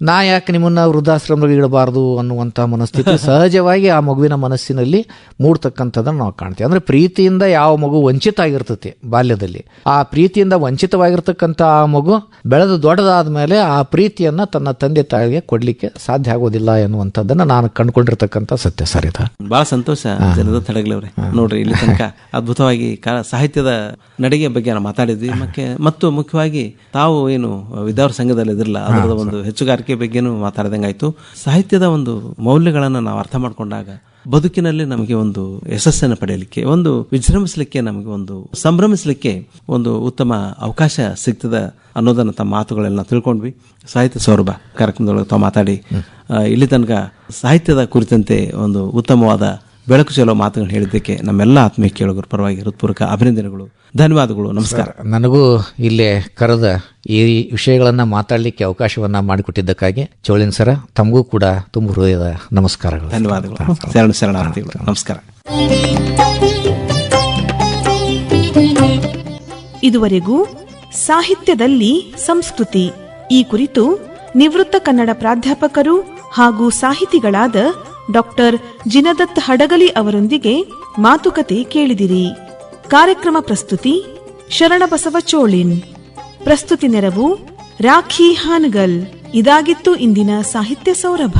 ನಾ ಯಾಕೆ ನಿಮ್ಮನ್ನ ವೃದ್ಧಾಶ್ರಮದಲ್ಲಿ ಇಡಬಾರ್ದು ಅನ್ನುವಂಥ ಮನಸ್ಥಿತಿ ಸಹಜವಾಗಿ ಆ ಮಗುವಿನ ಮನಸ್ಸಿನಲ್ಲಿ ಮೂಡ್ತಕ್ಕಂಥದ್ದನ್ನು ನಾವು ಕಾಣ್ತೀವಿ. ಅಂದರೆ ಪ್ರೀತಿಯಿಂದ ಯಾವ ಮಗು ವಂಚಿತ ಆಗಿರ್ತೈತಿ ಬಾಲ್ಯದಲ್ಲಿ, ಆ ಪ್ರೀತಿಯಿಂದ ವಂಚಿತವಾಗಿರ್ತಕ್ಕಂಥ ಆ ಮಗು ಬೆಳೆದು ದೊಡ್ಡದಾದ ಮೇಲೆ ಆ ಪ್ರೀತಿಯನ್ನು ತನ್ನ ತಂದೆ ತಾಯಿಗೆ ಕೊಡಲಿಕ್ಕೆ ಸಾಧ್ಯ ಆಗೋದಿಲ್ಲ ಎನ್ನುವಂಥದ್ದನ್ನು ನಾನು ಕಂಡುಕೊಂಡಿರ್ತಕ್ಕಂಥ ಸತ್ಯ ಸರ್. ಇದು ಬಹಳ ಸಂತೋಷ ಜನದ ತಡಗಲವ್ರೆ. ನೋಡ್ರಿ, ಇಲ್ಲಿ ತನಕ ಅದ್ಭುತವಾಗಿ ಸಾಹಿತ್ಯದ ನಡಿಗೆ ಬಗ್ಗೆ ನಾವು ಮಾತಾಡಿದ್ವಿ. ಮತ್ತು ಮುಖ್ಯವಾಗಿ ತಾವು ಏನು ವಿದ್ಯಾರ್ಥಿ ಸಂಘದಲ್ಲಿ ಇದ್ರಲ್ಲ, ಅದರ ಒಂದು ಹೆಚ್ಚುಗಾರಿಕೆ ಬಗ್ಗೆನೂ ಮಾತಾಡಿದಂಗಾಯ್ತು. ಸಾಹಿತ್ಯದ ಒಂದು ಮೌಲ್ಯಗಳನ್ನು ನಾವು ಅರ್ಥ ಮಾಡ್ಕೊಂಡಾಗ ಬದುಕಿನಲ್ಲಿ ನಮಗೆ ಒಂದು ಯಶಸ್ಸನ್ನು ಪಡೆಯಲಿಕ್ಕೆ, ಒಂದು ವಿಜೃಂಭಿಸಲಿಕ್ಕೆ, ನಮಗೆ ಒಂದು ಸಂಭ್ರಮಿಸಲಿಕ್ಕೆ ಒಂದು ಉತ್ತಮ ಅವಕಾಶ ಸಿಗ್ತದ ಅನ್ನೋದನ್ನ ತಮ್ಮ ಮಾತುಗಳೆಲ್ಲ ತಿಳ್ಕೊಂಡ್ವಿ. ಸಾಹಿತ್ಯ ಸೌರಭ ಕಾರ್ಯಕ್ರಮದೊಳಗೆ ತಾವು ಮಾತಾಡಿ ಇಲ್ಲಿ ತನಕ ಸಾಹಿತ್ಯದ ಕುರಿತಂತೆ ಒಂದು ಉತ್ತಮವಾದ ಬೆಳಕು ಚೆಲ್ಲೋ ಮಾತುಗಳನ್ನು ಹೇಳಿದ್ದಕ್ಕೆ ನಮ್ಮೆಲ್ಲ ಆತ್ಮೀಯ ಕೇಳುಗರ ಪರವಾಗಿ ಹೃತ್ಪೂರ್ವಕ ಅಭಿನಂದನೆಗಳು, ಧನ್ಯವಾದಗಳು, ನಮಸ್ಕಾರ. ನನಗೂ ಇಲ್ಲೇ ಕರೆದ ಈ ವಿಷಯಗಳನ್ನು ಮಾತಾಡಲಿಕ್ಕೆ ಅವಕಾಶವನ್ನ ಮಾಡಿಕೊಟ್ಟಿದ್ದಕ್ಕಾಗಿ ಚೋಳಿನ್ ಸರ ತಮಗೂ ಕೂಡ ತುಂಬ ಹೃದಯದ ನಮಸ್ಕಾರಗಳು, ಧನ್ಯವಾದಗಳು, ಶರಣಾರ್ಥಿಗಳು, ನಮಸ್ಕಾರ. ಇದುವರೆಗೂ ಸಾಹಿತ್ಯದಲ್ಲಿ ಸಂಸ್ಕೃತಿ ಈ ಕುರಿತು ನಿವೃತ್ತ ಕನ್ನಡ ಪ್ರಾಧ್ಯಾಪಕರು ಹಾಗೂ ಸಾಹಿತಿಗಳಾದ ಡಾಕ್ಟರ್ ಜಿನದತ್ ಹಡಗಲಿ ಅವರೊಂದಿಗೆ ಮಾತುಕತೆ ಕೇಳಿದಿರಿ. ಕಾರ್ಯಕ್ರಮ ಪ್ರಸ್ತುತಿ ಶರಣಬಸವ ಚೋಳಿನ್, ಪ್ರಸ್ತುತಿ ನೆರವು ರಾಖಿ ಹಾನಗಲ್. ಇದಾಗಿತ್ತು ಇಂದಿನ ಸಾಹಿತ್ಯ ಸೌರಭ.